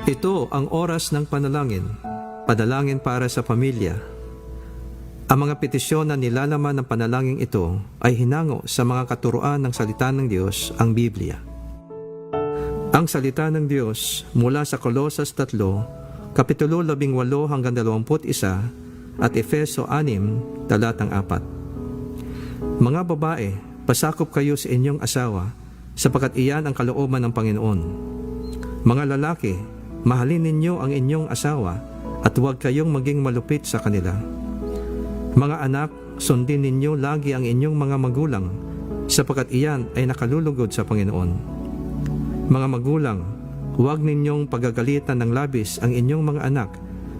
Ito ang oras ng panalangin, panalangin para sa pamilya. Ang mga petisyon na nilalaman ng panalangin ito ay hinango sa mga katuruan ng salita ng Diyos, ang Biblia. Ang salita ng Diyos mula sa Kolosas 3, Kapitulo 18 hanggang 21 at Efeso 6, talatang 4. Mga babae, pasakop kayo sa inyong asawa, sapagkat iyan ang kalooban ng Panginoon. Mga lalaki, mahalin ninyo ang inyong asawa at huwag kayong maging malupit sa kanila. Mga anak, sundin ninyo lagi ang inyong mga magulang, sapagkat iyan ay nakalulugod sa Panginoon. Mga magulang, huwag ninyong pagagalitan ng labis ang inyong mga anak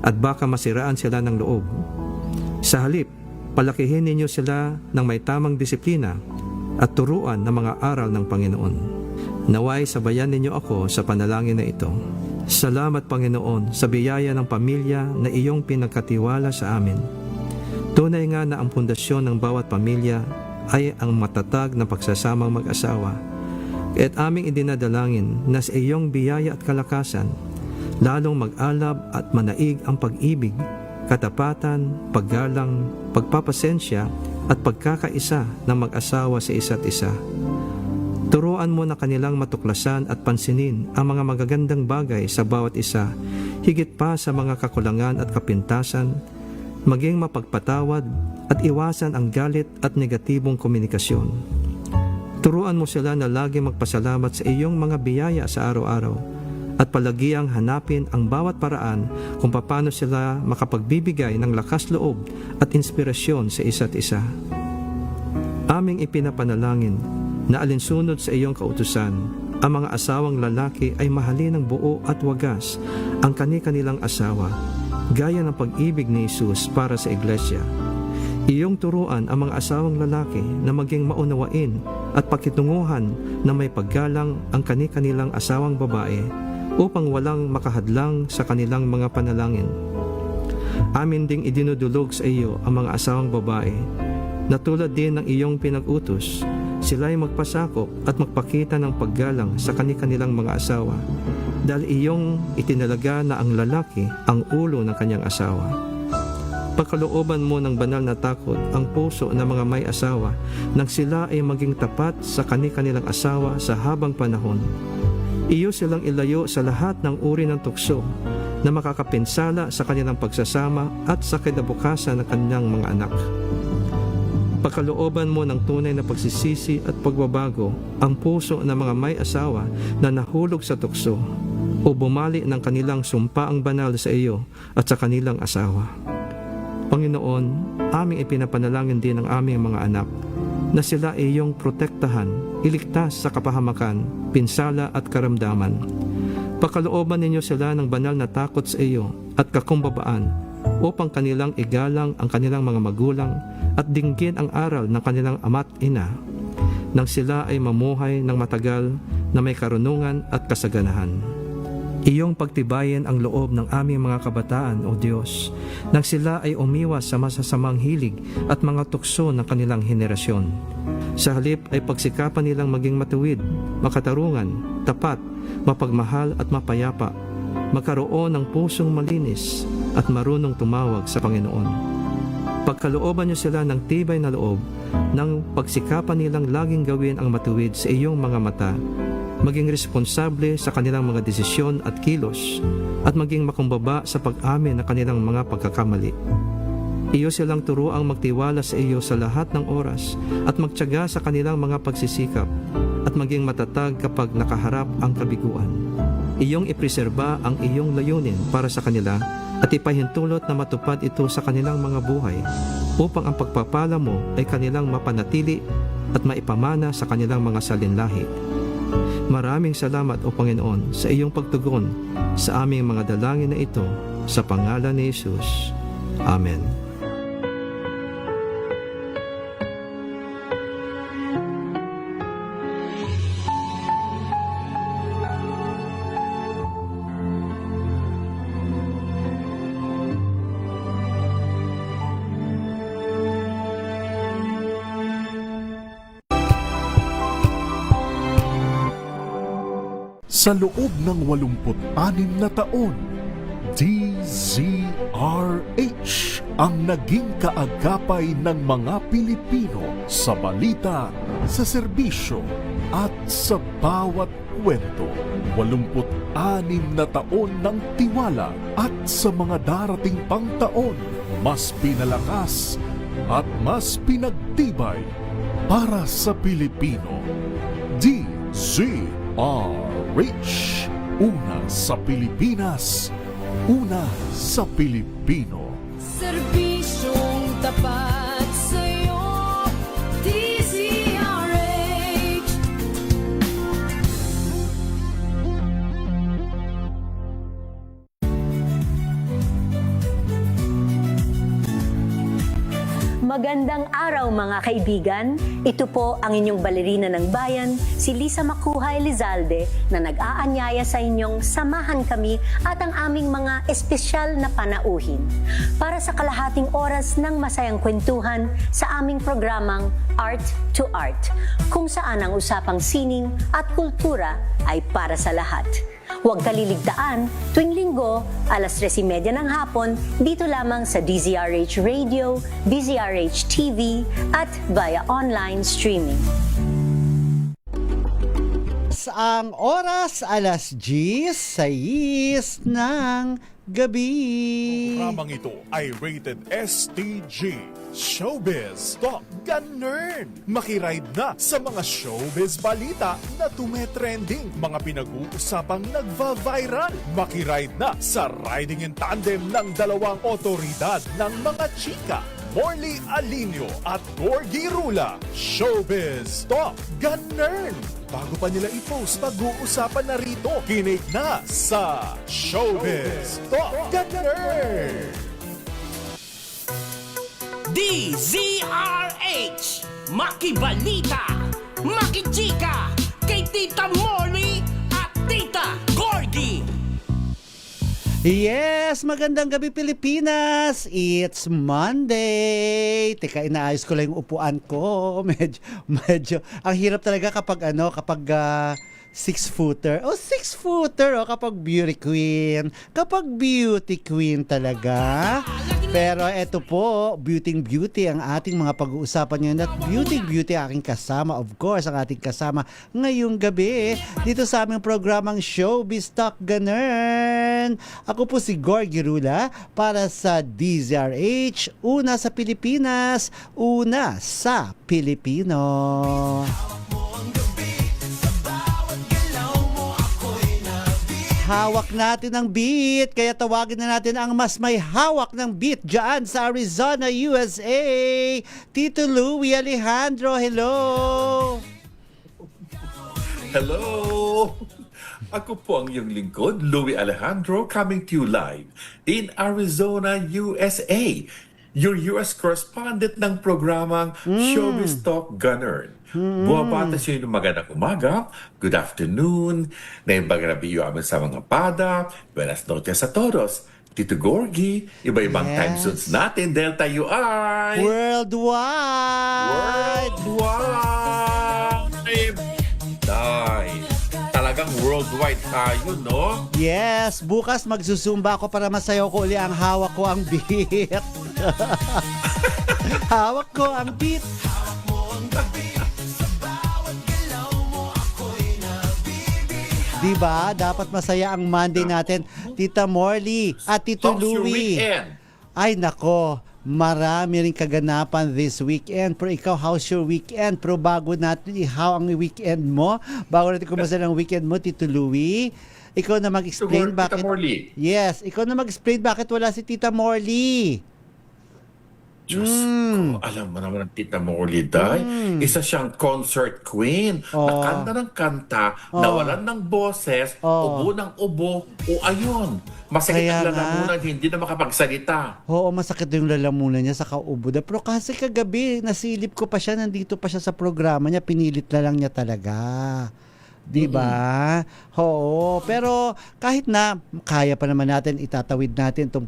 at baka masiraan sila ng loob. Sa halip, palakihin ninyo sila ng may tamang disiplina at turuan ng mga aral ng Panginoon. Naway sabayan ninyo ako sa panalangin na ito. Salamat Panginoon sa biyaya ng pamilya na iyong pinagkatiwala sa amin. Tunay nga na ang pundasyon ng bawat pamilya ay ang matatag na pagsasamang mag-asawa. Kaya't aming idinadalangin na sa iyong biyaya at kalakasan, lalong mag-alab at manaig ang pag-ibig, katapatan, paggalang, pagpapasensya at pagkakaisa ng mag-asawa sa isa't isa. Turuan mo na kanilang matuklasan at pansinin ang mga magagandang bagay sa bawat isa, higit pa sa mga kakulangan at kapintasan, maging mapagpatawad at iwasan ang galit at negatibong komunikasyon. Turuan mo sila na lagi magpasalamat sa iyong mga biyaya sa araw-araw at palagiang hanapin ang bawat paraan kung paano sila makapagbibigay ng lakas loob at inspirasyon sa isa't isa. Aming ipinapanalangin na alinsunod sa iyong kautusan, ang mga asawang lalaki ay mahalin ng buo at wagas ang kani-kanilang asawa, gaya ng pag-ibig ni Jesus para sa iglesia. Iyong turuan ang mga asawang lalaki na maging maunawain at pakitunguhan na may paggalang ang kani-kanilang asawang babae upang walang makahadlang sa kanilang mga panalangin. Amin ding idinudulog sa iyo ang mga asawang babae na tulad din ng iyong pinag-utos, sila ay magpasakop at magpakita ng paggalang sa kani-kanilang mga asawa dahil iyong itinalaga na ang lalaki ang ulo ng kanyang asawa. Pagkalooban mo ng banal na takot ang puso ng mga may asawa nang sila ay maging tapat sa kani-kanilang asawa sa habang panahon. Iyo silang ilayo sa lahat ng uri ng tukso na makakapinsala sa kanilang pagsasama at sa kinabukasan ng kanilang mga anak. Pagkalooban mo ng tunay na pagsisisi at pagbabago ang puso ng mga may asawa na nahulog sa tukso o bumali ng kanilang sumpaang banal sa iyo at sa kanilang asawa. Panginoon, aming ipinapanalangin din ang aming mga anak na sila ay iyong protektahan, iligtas sa kapahamakan, pinsala at karamdaman. Pagkalooban ninyo sila ng banal na takot sa iyo at kakumbabaan upang kanilang igalang ang kanilang mga magulang at dinggin ang aral ng kanilang ama't ina nang sila ay mamuhay ng matagal na may karunungan at kasaganahan. Iyong pagtibayin ang loob ng aming mga kabataan, O Diyos, nang sila ay umiwas sa masasamang hilig at mga tukso ng kanilang henerasyon. Sa halip ay pagsikapan nilang maging matuwid, makatarungan, tapat, mapagmahal at mapayapa, magkaroon ng pusong malinis at marunong tumawag sa Panginoon. Pagkalooban niyo sila ng tibay na loob, ng pagsikapan nilang laging gawin ang matuwid sa iyong mga mata, maging responsable sa kanilang mga desisyon at kilos, at maging makumbaba sa pag-amin ng kanilang mga pagkakamali. Iyo silang turuang magtiwala sa iyo sa lahat ng oras at magtiyaga sa kanilang mga pagsisikap at maging matatag kapag nakaharap ang kabiguan. Iyong ipreserba ang iyong layunin para sa kanila at ipahintulot na matupad ito sa kanilang mga buhay upang ang pagpapala mo ay kanilang mapanatili at maipamana sa kanilang mga salinlahi. Maraming salamat o Panginoon sa iyong pagtugon sa aming mga dalangin na ito sa pangalan ni Jesus. Amen. Sa loob ng 86 na taon, DZRH ang naging kaagapay ng mga Pilipino sa balita, sa serbisyo at sa bawat kwento. 86 na taon ng tiwala at sa mga darating pang taon, mas pinalakas at mas pinagtibay para sa Pilipino. DZRH, una sa Pilipinas, una sa Pilipino. Serbisyong tapat sa'yo, DZRH. Magandang araw mga kaibigan. Ito po ang inyong balerina ng bayan, si Lisa Makuhay Lizalde, na nag-aanyaya sa inyong samahan kami at ang aming mga espesyal na panauhin para sa kalahating oras ng masayang kwentuhan sa aming programang Art to Art, kung saan ang usapang sining at kultura ay para sa lahat. Huwag kaliligtaan, tuwing linggo, alas 3:30 ng hapon, dito lamang sa DZRH Radio, DZRH TV, at via online streaming. Ang oras, alas 10:06 ng gabi. Programang ito ay rated STG. Showbiz Talk Ganern. Makiride na sa mga showbiz balita na tumetrending, mga pinag-uusapang nagva-viral. Makiride na sa riding in tandem ng dalawang otoridad ng mga chika, Morley Alinio at Gorgie Rula. Showbiz Talk Ganern. Bago pa nila i-post, pag-uusapan na rito. Kinig na sa Showbiz Talk Ganern. DZRH, Makibalita, Makichika, kay Tita Molly at Tita Gorgie. Yes, magandang gabi Pilipinas. It's Monday. Teka, inaayos ko lang yung upuan ko. Medyo ang hirap talaga kapag 6-footer. Oh, 6-footer. Oh, kapag beauty queen. Kapag beauty queen talaga. Pero eto po, beauty ang ating mga pag-uusapan ngayon. At beauty aking kasama. Of course, ang ating kasama ngayong gabi dito sa aming programang Showbiz Talk Ganern. Ako po si Gorgie Rula para sa DZRH. Una sa Pilipinas, una sa Pilipino. Hawak natin ang beat, kaya tawagin na natin ang mas may hawak ng beat dyan sa Arizona, USA. Tito Louie Alejandro, hello! Hello! Ako po ang iyong lingkod, Louie Alejandro, coming to you live in Arizona, USA. Your US correspondent ng programang Showbiz Talk Ganern. Buwabata siya yung magandang umaga, good afternoon, na yung bagarabiyo amin sa mga pada, buenas noches a todos. Tito Gorgie, iba-ibang time zones natin dahil tayo ay... Worldwide! Talagang worldwide tayo, no? Yes, bukas magsusumba ako para masayaw ko uli ang hawak ko ang beat. Hawak ko ang beat. Diba? Dapat masaya ang Monday natin. Tita Morley at Tito How's your Louie. weekend? Ay nako, marami ring kaganapan this weekend. Pero ikaw, how's your weekend? Pero bago natin how ang weekend mo, bago natin kumasa ng weekend mo, Tito Louie, ikaw na mag-explain bakit... Tita Morley. Yes, ikaw na mag-explain bakit wala si Tita Morley. Diyos ko, alam mo naman ang Tita Morley, Day. Isa siyang concert queen. Nakanta ng kanta, nawalan ng boses, ubo ng ubo, o ayun. Masakit Kaya ang lalamunan, hindi na makapagsalita. Oo, masakit yung lalamunan niya sa kaubo. Pero kasi kagabi, nasilip ko pa siya, nandito pa siya sa programa niya, pinilit na lang niya talaga. Di ba? Oo. Pero kahit na kaya pa naman natin, itatawid natin itong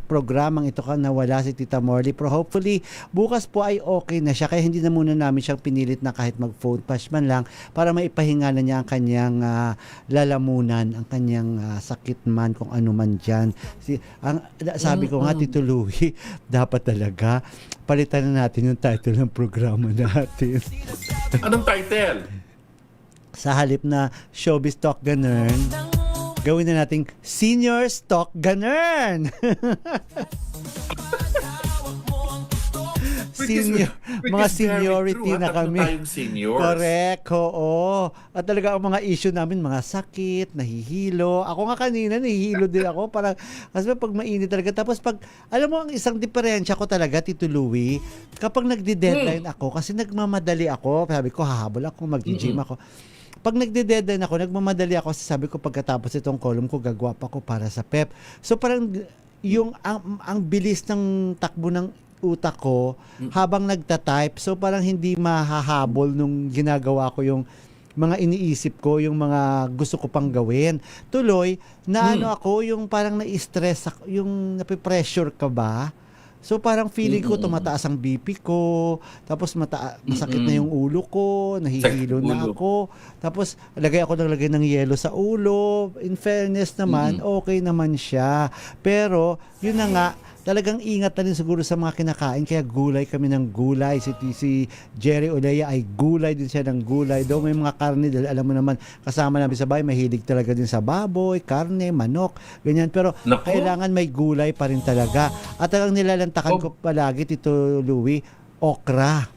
programang ito na wala si Tita Morley. Pero hopefully, bukas po ay okay na siya. Kaya hindi na muna namin siyang pinilit na kahit mag-phone patch man lang para maipahinga na niya ang kanyang lalamunan, ang kanyang sakit man, kung ano man dyan. Sabi ko nga, Tito Louie, dapat talaga palitan na natin yung title ng programa natin. Anong title? Sa halip na Showbiz Talk Ganern, gawin na nating Senior Talk Ganern. Senior, Which mga is very seniority true, na tatlo kami. tayong seniors. Correct, oo. At talaga ang mga issue namin, mga sakit, nahihilo. Ako nga kanina, nahihilo din ako. Parang, kasi pag mainit talaga. Tapos pag, alam mo, ang isang diferensya ko talaga, Tito Louie, kapag nagdi-deadline ako, kasi nagmamadali ako, sabi ko, hahabol ako, mag-gym ako. Pag nagde-deadline ako, nagmamadali ako, sabi ko pagkatapos itong column ko, gagawa pa ako para sa PEP. So parang yung ang bilis ng takbo ng utak ko habang nagta-type, so parang hindi mahahabol nung ginagawa ko yung mga iniisip ko, yung mga gusto ko pang gawin. Tuloy, na ano ako, yung parang na-stress, yung napipressure ka ba? So parang feeling ko tumataas ang BP ko, tapos masakit na yung ulo ko, nahihilo na ako, tapos lagay ng yelo sa ulo. In fairness naman, okay naman siya. Pero yun na nga, talagang ingat na rin siguro sa mga kinakain, kaya gulay kami ng gulay. Si Jerry Olea ay gulay din siya ng gulay. Daw may mga karne, dahil alam mo naman, kasama namin sa bahay, mahilig talaga din sa baboy, karne, manok, ganyan. Pero Naku. kailangan may gulay pa rin talaga. At talagang nilalantakan ko palagi, Tito Louie, okra.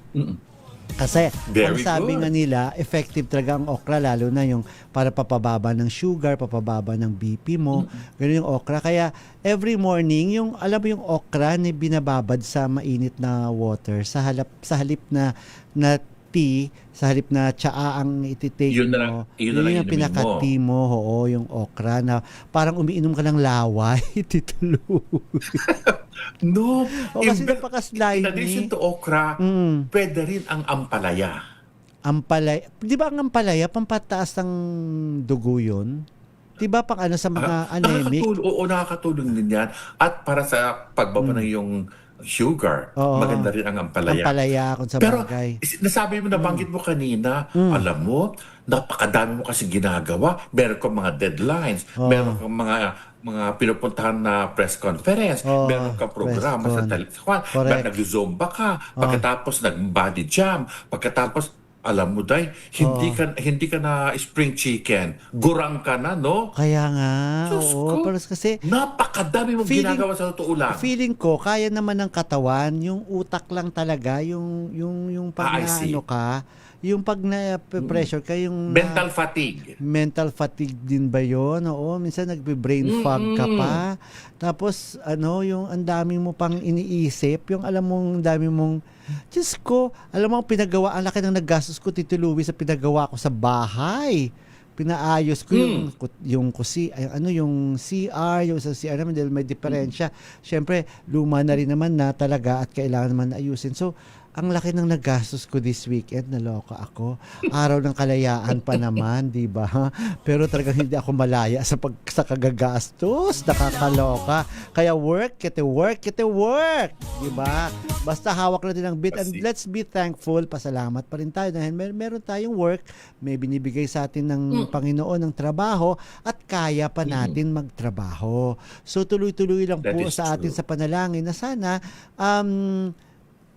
Kasi ang Very sabi good. nga nila, effective talaga ang okra, lalo na yung para papababa ng sugar, papababa ng BP mo. Ganun yung okra. Kaya every morning, yung alam mo yung okra na binababad sa mainit na water, sa halip na tea, sa halip na tsaa ang ititake Yun na mo. lang- yun na Yun lang yung inumin pinaka-tea mo. Oo, yung okra na parang umiinom ka ng laway, Tito Louie. No. O, kasi In napaka-slimy. addition to okra, pwede rin ang ampalaya. Ampalaya. Di ba ang ampalaya, pampataas ng dugo yun? Di ba pang ano sa mga anemic? Nakakatulong din yan. At para sa pagbaba ng yung sugar, Oo. maganda rin ang ampalaya. Ampalaya kung sa Pero bagay. nasabi mo, nabanggit mo kanina, alam mo, napakadami mo kasi ginagawa. Meron kang mga deadlines, meron kang mga pinupuntahan na press conference, meron kang programa press sa con. television, Correct. nag-zumba ka, pagkatapos nag-body jam, pagkatapos alam mo, Day, hindi ka na spring chicken. Gurang ka na, no? Kaya nga, Diyos oo. ko. Pero kasi, Napakadami mong Feeling- ginagawa sa totoo lang. feeling ko, kaya naman ng katawan, yung utak lang talaga, yung pag I see. na ano ka, yung pag na-pressure ka, yung Mental fatigue. mental fatigue din ba yun? Oo, minsan nagbe-brain fog ka pa. Tapos, yung ang dami mo pang iniisip, yung alam mong, ang dami mong, Diyos ko, alam mo, pinagawa, ang laki ng naggastos ko, Tito Louie, sa pinagawa ko sa bahay. Pinaayos ko yung CR, yung sa CR naman, dahil may diferensya. Siyempre, luma na rin naman na talaga at kailangan naman ayusin. So, ang laki ng nagastos ko this weekend, naloka ako. Araw ng kalayaan pa naman, di ba? Pero talagang hindi ako malaya sa kagagastos, nakakaloka. Kaya work, work, di ba? Basta hawak natin ang bit, and let's be thankful, pasalamat pa rin tayo dahil meron tayong work, may binibigay sa atin ng Panginoon ng trabaho at kaya pa natin magtrabaho. So tuloy-tuloy lang That po is sa atin true. sa panalangin na sana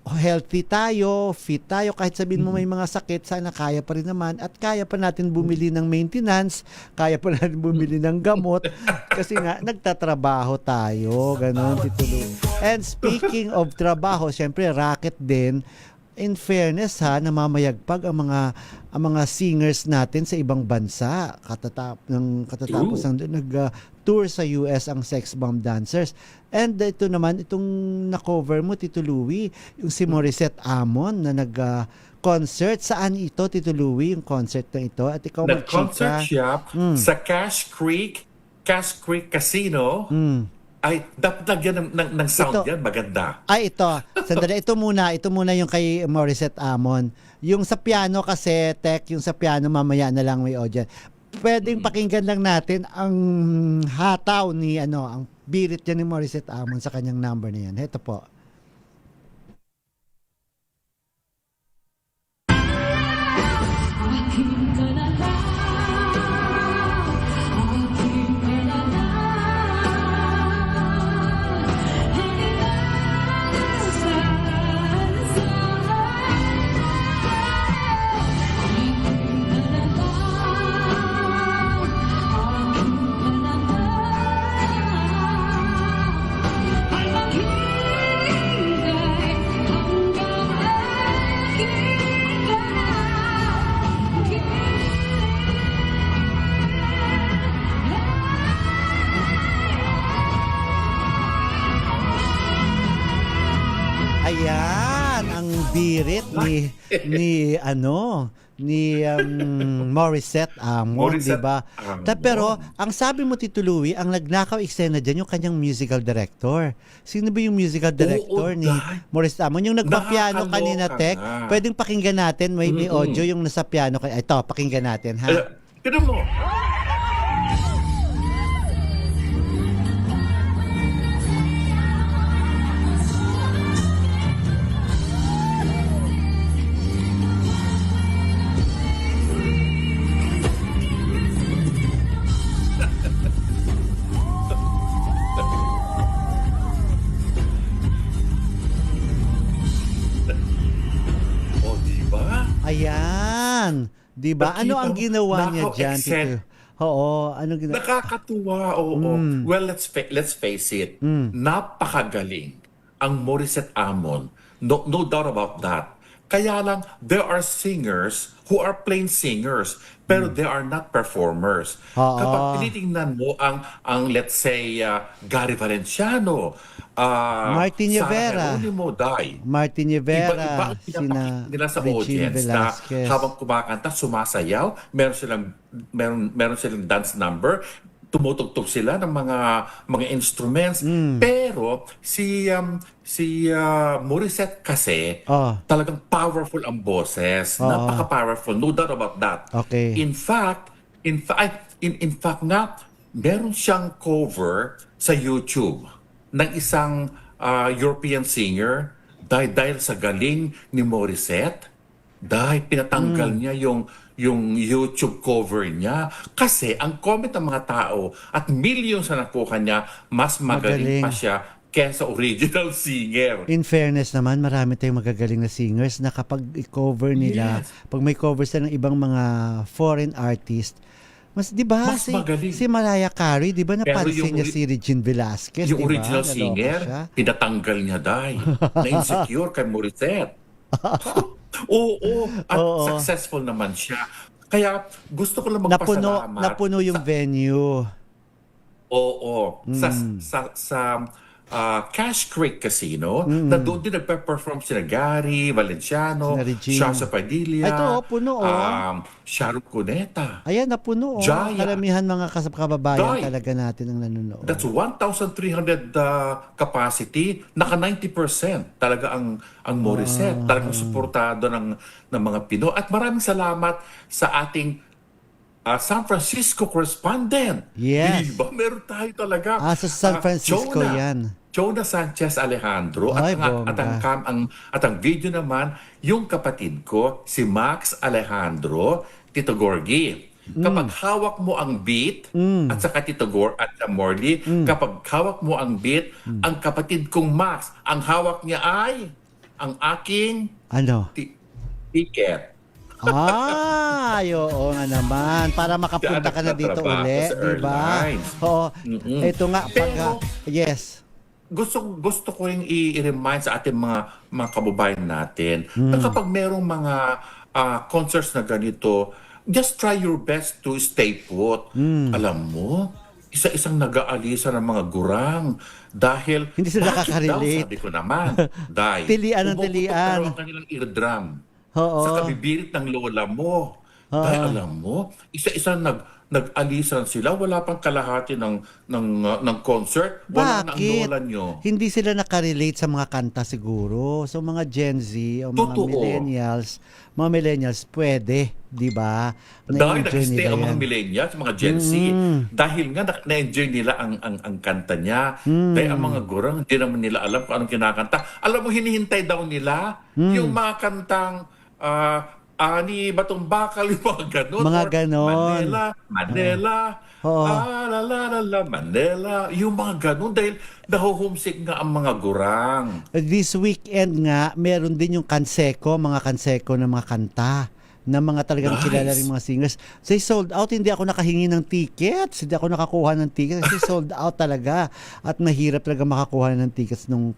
healthy tayo, fit tayo, kahit sabihin mo may mga sakit, sana kaya pa rin naman at kaya pa natin bumili ng maintenance, kaya pa natin bumili ng gamot kasi nga nagtatrabaho tayo, ganun, Tito Louie. And speaking of trabaho, syempre racket din. In fairness namamayagpag ang mga singers natin sa ibang bansa. Katatapos ng nag-tour sa US ang Sex Bomb Dancers. And ito naman, itong na-cover mo, Tito Louie, yung si Morissette Amon na concert. Saan ito, Tito Louie, yung concert na ito? At ikaw, Nag-concert Machika. siya sa Cash Creek Casino Ay, dapat lagyan ng sound Ito. yan. Maganda. Ay, ito. Sandali. Ito muna yung kay Morissette Amon. Yung sa piano kasi, yung sa piano, mamaya na lang may audio. Pwedeng pakinggan lang natin ang hataw ni, ang birit niya ni Morissette Amon sa kanyang number na yan. Ito po. Ayan, ang birit ni Morissette Amon, Morissette 'di ba? Amon. Pero ang sabi mo, Tito Louie, ang nagnakaw eksena diyan yung kanyang musical director. Sino ba yung musical director ni Morissette Amon? Yung nagpa-piano Nakakaloka kanina, Tek. nga. Pwedeng pakinggan natin, may audio yung nasa piano. Ito, pakinggan natin, ha? Tignan mo. O, di ba? Ayan. 'Di ba? Ano Nakita ang mo, ginawa niya nakaw diyan, excel. Tito? Oo, ano ginawa? Nakakatuwa, oo. Well, let's face it. Napakagaling ang Morissette Amon. No doubt about that. Kaya lang, there are singers who are plain singers, pero they are not performers. Oo. Kapag tinitingnan mo ang let's say, Gary Valenciano, Martin Sara Rivera. Geronimo, Martin Iba-iba Rivera, ang pinapakita nila sa Regine audience Velasquez. na habang kumakanta, sumasayaw, meron silang dance number, tumutugtog sila ng mga instruments. Pero si Morissette kasi talagang powerful ang boses. Napaka-powerful, no doubt about that. Okay. In fact nga, meron siyang cover sa YouTube ng isang European singer dahil sa galing ni Morissette, dahil pinatanggal niya yung YouTube cover niya kasi ang comment ng mga tao at millions na nakuha niya, mas magaling pa siya kesa original singer. In fairness naman, marami tayong magagaling na singers na kapag i-cover nila, pag may cover sila ng ibang mga foreign artist, mas 'di ba Mas magaling. si Mariah Carey, 'di ba Pero napansin niya si Regine Velasquez, Yung 'di ba? original Naloka singer, siya. pinatanggal niya dahil na-insecure kay Morissette. Oo, at successful naman siya. Kaya gusto ko lang magpasalamat. Napuno yung venue. Oo. Sa Cash Creek Casino, na doon din nagpe-perform sina Gary Valenciano, Sina Regine. Shasha Padilla, Ito, puno, Sharon Cuneta. Ayan, napuno. Jaya. Karamihan mga kababayan Jai. talaga natin ang nanonood. That's 1,300 capacity. Naka 90% talaga ang Morissette. Talagang suportado ng mga Pinoy. At maraming salamat sa ating San Francisco correspondent. Yes. Diba? Meron tayo talaga. Sa San Francisco yan. Jonah Sanchez Alejandro. Ay, At ang video naman, yung kapatid ko, si Max Alejandro, Tito Gorgie. Kapag hawak mo ang beat, at saka Tito Gor at sa Morley, kapag hawak mo ang beat, ang kapatid kong Max, ang hawak niya ay ang aking Ano? ticket. Oo nga naman. Para makapunta ka na dito nagtatrabaho uli, sa di ba? airlines. Oo. Mm-mm. Ito nga, Pero- yes. Gusto ko rin i-remind sa ating mga kababayan natin na kapag merong mga concerts na ganito, just try your best to stay put. Alam mo, isa-isang nag-aalisa ng mga gurang dahil Hindi sila bakit nakaka-relate? daw, sabi ko naman, dahil Tilian ang pumuputok tilian. daw ang kanilang eardrum Oo. sa kabibirit ng lola mo. Ay, alam mo, isa-isa nag-alisan sila, wala pang kalahati ng concert, wala na ang Bakit? lola nyo. Hindi sila nakarelate sa mga kanta siguro. So mga Gen Z o mga Totoo. millennials pwede, di ba? Dahil Na-enjoy nag-stay nila ang mga yan. millennials, mga Gen Z, dahil nga na-enjoy nila ang kanta niya. Dahil ang mga gurang, hindi naman nila alam kung anong kinakanta. Alam mo, hinihintay daw nila yung mga kantang Ani Batong Bakal, yung mga ganon. Mga Or ganon. Manila, Oo. la la la la, Manila. Yung mga ganon, dahil naho-homesick nga ang mga gurang. This weekend nga, meron din yung mga kanseko ng mga kanta na mga talagang Nice. kilala rin mga singers. Say sold out, hindi ako nakahingi ng tickets, hindi ako nakakuha ng tickets kasi sold out talaga. At mahirap talaga makakuha ng tickets nung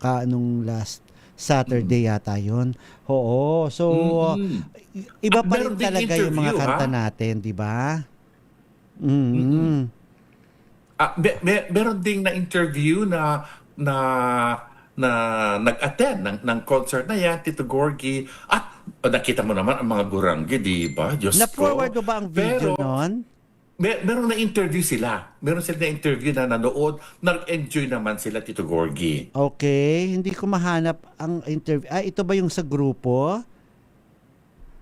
last Saturday yata yun. Oo. So, iba At pa rin meron ding talaga yung mga interview, kanta ha? natin, di ba? Mm. Meron ding na-interview na nag-attend ng concert na yan, Tito Gorgie. At nakita mo naman ang mga guranggi, di ba? Diyos ko. Na-forward mo ba ang video Pero, nun? meron na-interview sila. Meron sila na-interview na nanood. Nag-enjoy naman sila, Tito Gorgie. Okay, hindi ko mahanap ang interview. Ito ba yung sa grupo?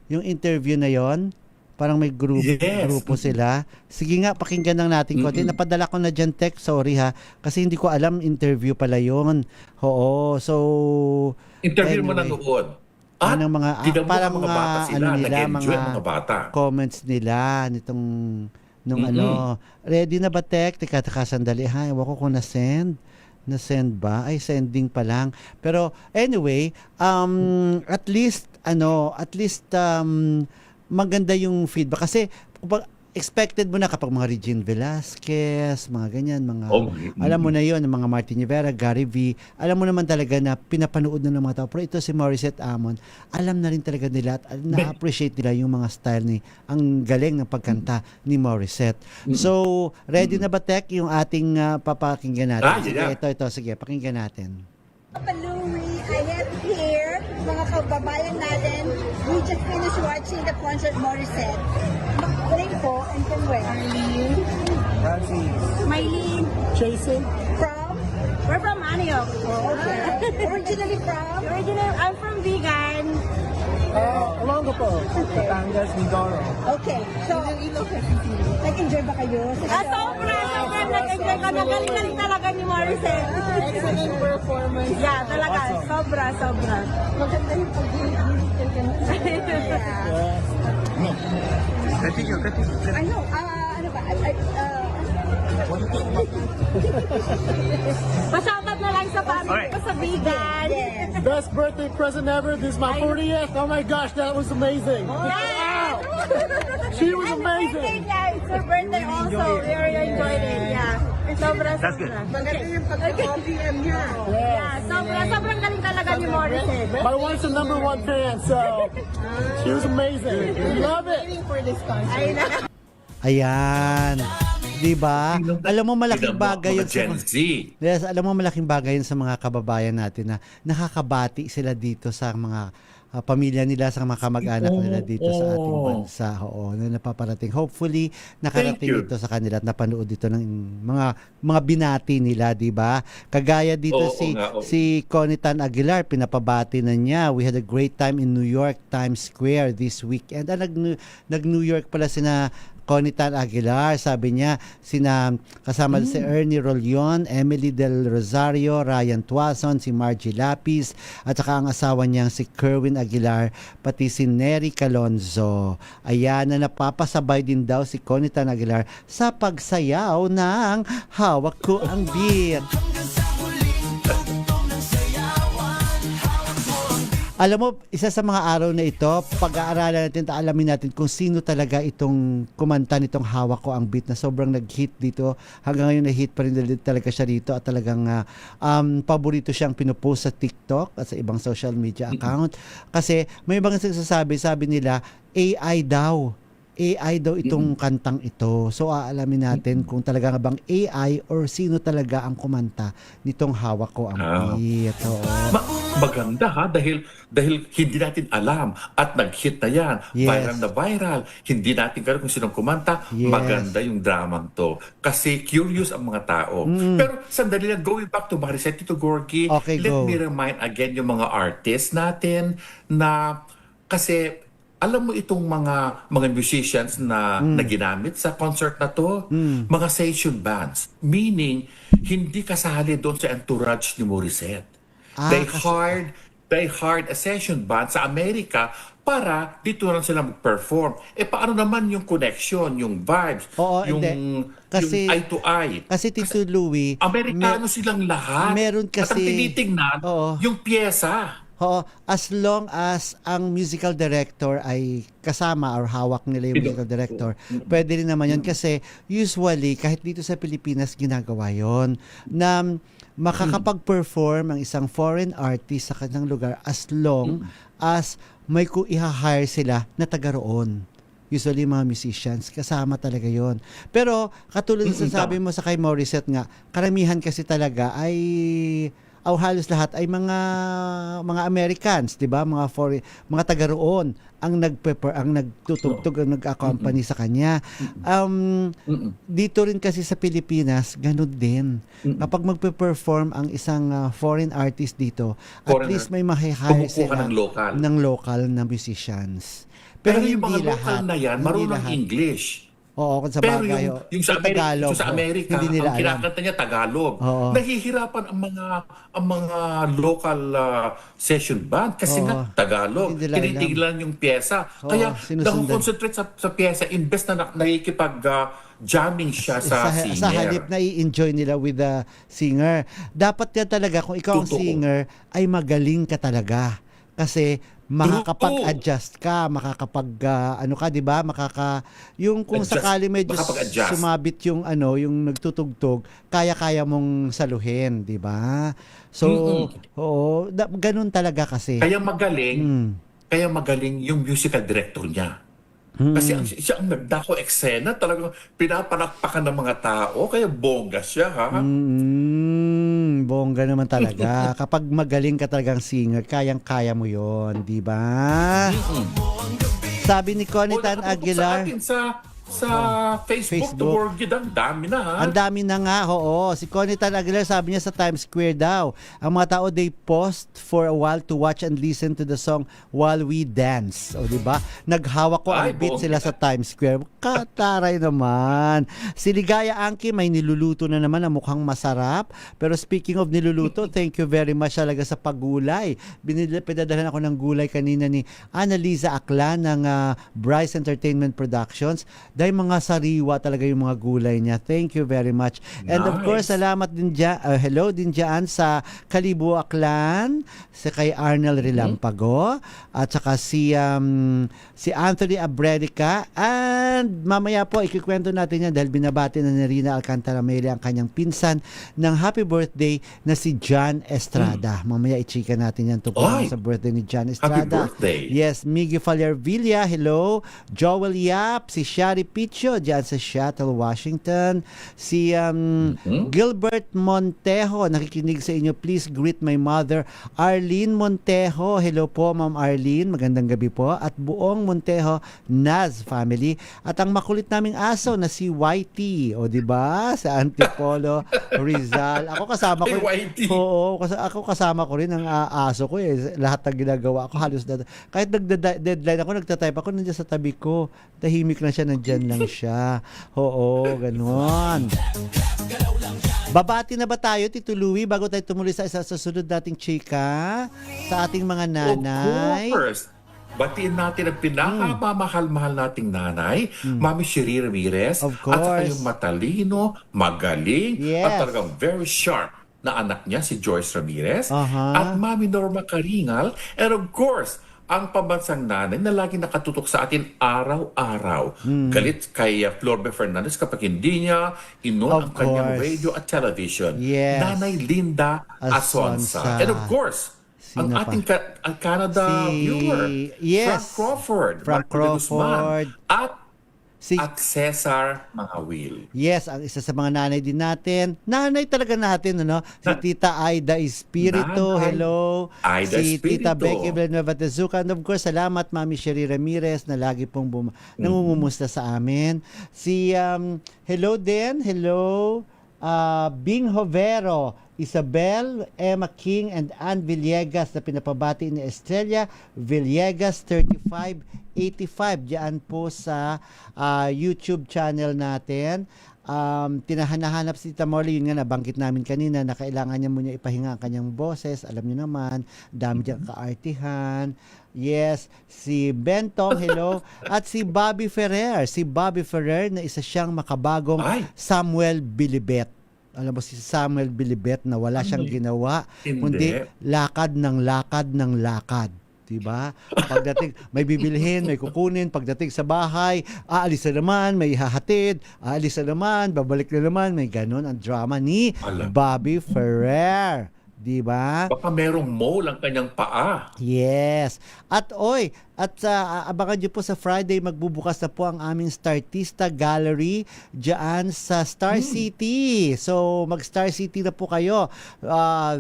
Yung interview na yon? Parang may Yes. grupo sila. Sige nga, pakinggan lang natin konti. Napadala ko na dyan text, sorry ha. Kasi hindi ko alam, interview pala yon. Oo, so... Interview mo anyway, nanood. Yun At ang mga, tignan mo parang ang mga mga, bata sila. ano nila, Nag-enjoy mga ang mga bata. comments nila nitong nung ano. Ready na ba, Tek? Teka, sandali ha. Ewan ko kung na-send. Na-send ba? Ay, sending pa lang. Pero anyway, at least maganda yung feedback kasi expected mo na kapag mga Regine Velasquez, mga ganyan, mga alam mo na yon, mga Martin Rivera, Gary V, alam mo naman talaga na pinapanood na ng mga tao. Pero ito si Morissette Amon, alam na rin talaga nila at na-appreciate nila yung mga style ang galing ng pagkanta ni Morissette. So, ready na ba, Tek, yung ating papakinggan natin? Sige, yeah. ito, sige, pakinggan natin. Louie, I am here, mga kababayan natin. We just finished watching the concert Morissette. Makuling po, and from where? Mylene. Jason. From? We're from Antioch. Okay. Originally from? I'm from Vegan. Olonga po. Batangas, Mindoro. Okay. So, nag-enjoy ba kayo? Sobra. Nag-enjoy ka. Nagaling talaga ni Morissette. Excellent performance. Yeah, talaga. Sobra. Maganda yung pag-ibig. Ano ba? Pasyakat na lang sa family ko sa Vegan. Yes. Best birthday present ever. This is my 40th. Oh my gosh, that was amazing. Yeah. She was And birthday amazing. niya. It's her birthday also. We really enjoyed it. Yeah. Sobra. Maganda yung pagka-OPM niya. Yeah, sobrang galing talaga ni Morissette. My wife's a #1 fan, so she was amazing. Love it. Ayun na. Ayan. 'Di ba? Alam mo malaking Tignan mo, bagay mga 'yun Gen sa Z. Yes, alam mo malaking bagay 'yun sa mga kababayan natin na nakakabati sila dito sa mga pamilya nila, sa mga kamag-anak nila dito sa ating bansa. Oo, na napaparating. Hopefully nakarating Thank you. ito sa kanila at napanood dito ng mga binati nila, 'di ba? Kagaya dito Oo nga, oo. si Conitan Aguilar, pinapabati na niya. We had a great time in New York Times Square this weekend. Nag-New York pala sina Conitan Aguilar, sabi niya, kasama si Ernie Rollion, Emily Del Rosario, Ryan Tuason, si Margie Lapis, at saka ang asawa niyang si Kerwin Aguilar, pati si Nery Calonzo. Ayan, na napapasabay din daw si Conitan Aguilar sa pagsayaw ng Hawak Ko Ang Beat. Alam mo, isa sa mga araw na ito, pag-aaralan natin, alamin natin kung sino talaga itong kumanta nitong Hawak Ko Ang Beat na sobrang nag-hit dito. Hanggang ngayon na-hit pa rin talaga siya dito at talagang paborito siyang pinupost sa TikTok at sa ibang social media account. Kasi may ibang nagsasabi, sabi nila, AI daw AI daw itong kantang ito. So aalamin natin kung talaga nga bang AI or sino talaga ang kumanta nitong Hawak Ko ang Beat. Oo. Maganda ha dahil hindi natin alam at nag-hit na yan. Yes. Viral na viral. Hindi natin alam kung sinong kumanta. Yes. Maganda yung dramang to. Kasi curious ang mga tao. Pero sandali lang, going back to Maricette, Tito Gorgie, Okay, let go. me remind again yung mga artists natin na kasi alam mo itong mga musicians na ginamit sa concert na to, mga session bands. Meaning, hindi kasali doon sa entourage ni Morissette. They hired a session band sa Amerika para dito lang sila mag-perform. Paano naman yung connection, yung vibes, Oo, yung, hindi. Kasi- yung eye to eye? Kasi Tito Louie, Amerikano silang lahat. meron At ang kasi- tinitingnan, Oo. yung pyesa. oo, as long as ang musical director ay kasama or hawak nila yung musical director, pwede rin naman yun kasi usually kahit dito sa Pilipinas ginagawa yon na makakapag-perform ang isang foreign artist sa kanyang lugar as long as may i-hire sila na taga roon. Usually mga musicians, kasama talaga yon. Pero katulad ng sabi mo sa kay Morissette nga, karamihan kasi talaga ay halos lahat ay mga Americans, 'di ba? Mga taga roon ang nagtutugtog, ang nag-accompany sa kanya. Dito rin kasi sa Pilipinas, ganun din. Kapag magpe-perform ang isang foreign artist dito, at Foreigner, least may mahihire kumukuha sila ng local. na musicians. Pero hindi yung mga local lahat, na yan, hindi marunong lahat. English. Oo, kung sa Pero bagay, yung sa Tagalog, Amerika, hindi nila ang alam. kinakanta niya Tagalog. Oo. Nahihirapan ang mga local session band kasi Oo. nga Tagalog. Hindi nila alam. Tinitigilan yung pyesa. Oo, Kaya sinusundan. nakakonsentrate sa pyesa imbes na nakikipag jamming siya sa singer. Sa halip na i-enjoy nila with the singer. Dapat yan talaga, kung ikaw ang Totoo. singer, ay magaling ka talaga. Kasi makakapag-adjust ka, ka, 'di ba? Yung kung Adjust, sakali medyo makapag-adjust. sumabit yung yung nagtutugtog, kaya-kaya mong saluhin, 'di ba? So, oo, ganun talaga kasi. Kaya magaling yung musical director niya. Kasi siya ang nagdako eksena, talagang pinapanakpakan ng mga tao, kaya bongga siya, ha? Bongga naman talaga. Kapag magaling ka talagang singer, kayang-kaya mo yon, di ba? Sabi ni Connie Tan Aguilar, Sa Facebook. To Gorgie, ang dami na, ha? ang dami na nga, oo. Si Connie Tan Aguilar, sabi niya sa Times Square daw, ang mga tao, they post for a while to watch and listen to the song while we dance. O, di ba? Naghawak ko ang Ay, beat bongga. sila sa Times Square. Kataray naman. Si Ligaya Angki, may niluluto na naman na mukhang masarap. Pero speaking of niluluto, thank you very much talaga sa paggulay. Pinadalhan ako ng gulay kanina ni Annalisa Aklan ng Bryce Entertainment Productions. Dahil mga sariwa talaga yung mga gulay niya. Thank you very much. And of Nice. course, salamat din dyan, hello din dyan sa Kalibo Aklan, sa kay Arnel Relampago, at saka si Anthony Abredica. And mamaya po, ikikwento natin yan dahil binabati na ni Rina Alcantara Mele ang kanyang pinsan ng happy birthday na si John Estrada. Mamaya i-chika natin yan tungkol Oy! sa birthday ni John Happy Estrada. birthday. Yes, Miggy Villa, hello. Joel Yap, si Shari Picho dyan sa Seattle, Washington. Si Gilbert Montejo, nakikinig sa inyo. Please greet my mother, Arlene Montejo. Hello po, Ma'am Arlene. Magandang gabi po. At buong Montejo Naz family. At ang makulit naming aso na si Whitey. O, di ba? Sa Antipolo, Rizal. Ako kasama ko. Hey, Whitey. Oo, ako kasama ko rin ang aso ko eh. Lahat ng ginagawa ko halos kahit nagda-deadline ako, nagtatype ako, nandiyan sa tabi ko. Tahimik lang siya, nandyan lang siya. Oo, ganon. Babati na ba tayo, Tito Louie, bago tayo tumuloy sa isa sa sunod nating chika sa ating mga nanay? Of course. Batiin natin ang pinakamamahal-mahal nating nanay, Mami Cherie Ramirez. Of At saka course. yung matalino, magaling, Yes. at talagang very sharp na anak niya, si Joyce Ramirez. Aha. At Mami Norma Karingal. And of course, ang pambansang nanay na lagi nakatutok sa atin araw-araw. Galit kay Florbe Fernandez kapag hindi niya inon ang Of kanyang course. radio at television. Yes. Nanay Linda Asonsa. Asonsa. And of course, ang Sino pa? ating ang Canada Si- viewer, yes. Frank Crawford. Frank Marco de Guzman. Crawford. At Si At Cesar Mangawil. Yes, ang isa sa mga nanay din natin. Nanay talaga natin, ano? Si Tita Aida Espiritu, Nanay. hello. Aida Si Tita Espiritu. Becky Villanueva Tezuka. And of course, salamat Mami Sherry Ramirez na lagi pong nangungumusta sa amin. Si, hello din, hello. Bing Hovero, Isabel, Emma King, and Ann Villegas na pinapabati ni Estrella Villegas 3585 diyan po sa YouTube channel natin. Tinahanahanap si Tita Morley, yun nga nabanggit namin kanina na kailangan niya muna ipahinga ang kanyang boses. Alam niyo naman, dami diyang kaartihan. Yes, si Bentong, hello. At si Bobby Ferrer. Si Bobby Ferrer na isa siyang makabagong Ay. Samuel Bilibet. Alam mo si Samuel Bilibet na wala siyang ginawa, Hindi. kundi lakad ng lakad ng lakad. Diba? Pagdating, may bibilhin, may kukunin. Pagdating sa bahay, aalis na naman, may hahatid. Aalis na naman, babalik na naman. May ganun ang drama ni Alam. Bobby Ferrer. Diba? Baka merong mole ang kanyang paa. Yes. At abangan nyo po sa Friday, magbubukas na po ang aming Startista Gallery dyan sa Star City. So, mag-Star City na po kayo.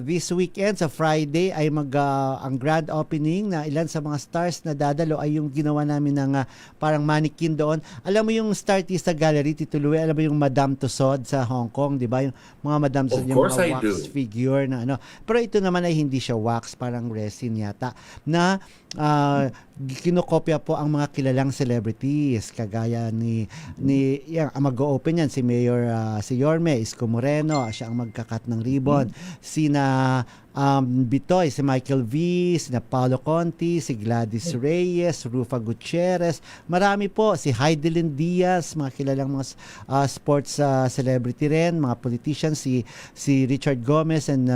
This weekend, sa Friday, ay ang grand opening na ilan sa mga stars na dadalo ay yung ginawa namin ng parang mannequin doon. Alam mo yung Startista Gallery, Tito Louie, alam mo yung Madame Tussauds sa Hong Kong, di ba? Yung mga Madame Tussauds, yung course mga I wax do. figure na ano. Pero ito naman ay hindi siya wax, parang resin yata, na kinokopya po ang mga kilalang celebrities kagaya ni ang mag-o-open yan si Mayor si Yorme Isko Moreno, siya ang magkakat ng ribbon. Sina Bitoy, si Michael V, sina Paolo Conti, si Gladys Reyes, Rufa Gutierrez, marami po, si Heidelin Diaz, mga kilalang mga sports celebrity rin, mga politicians, si Richard Gomez and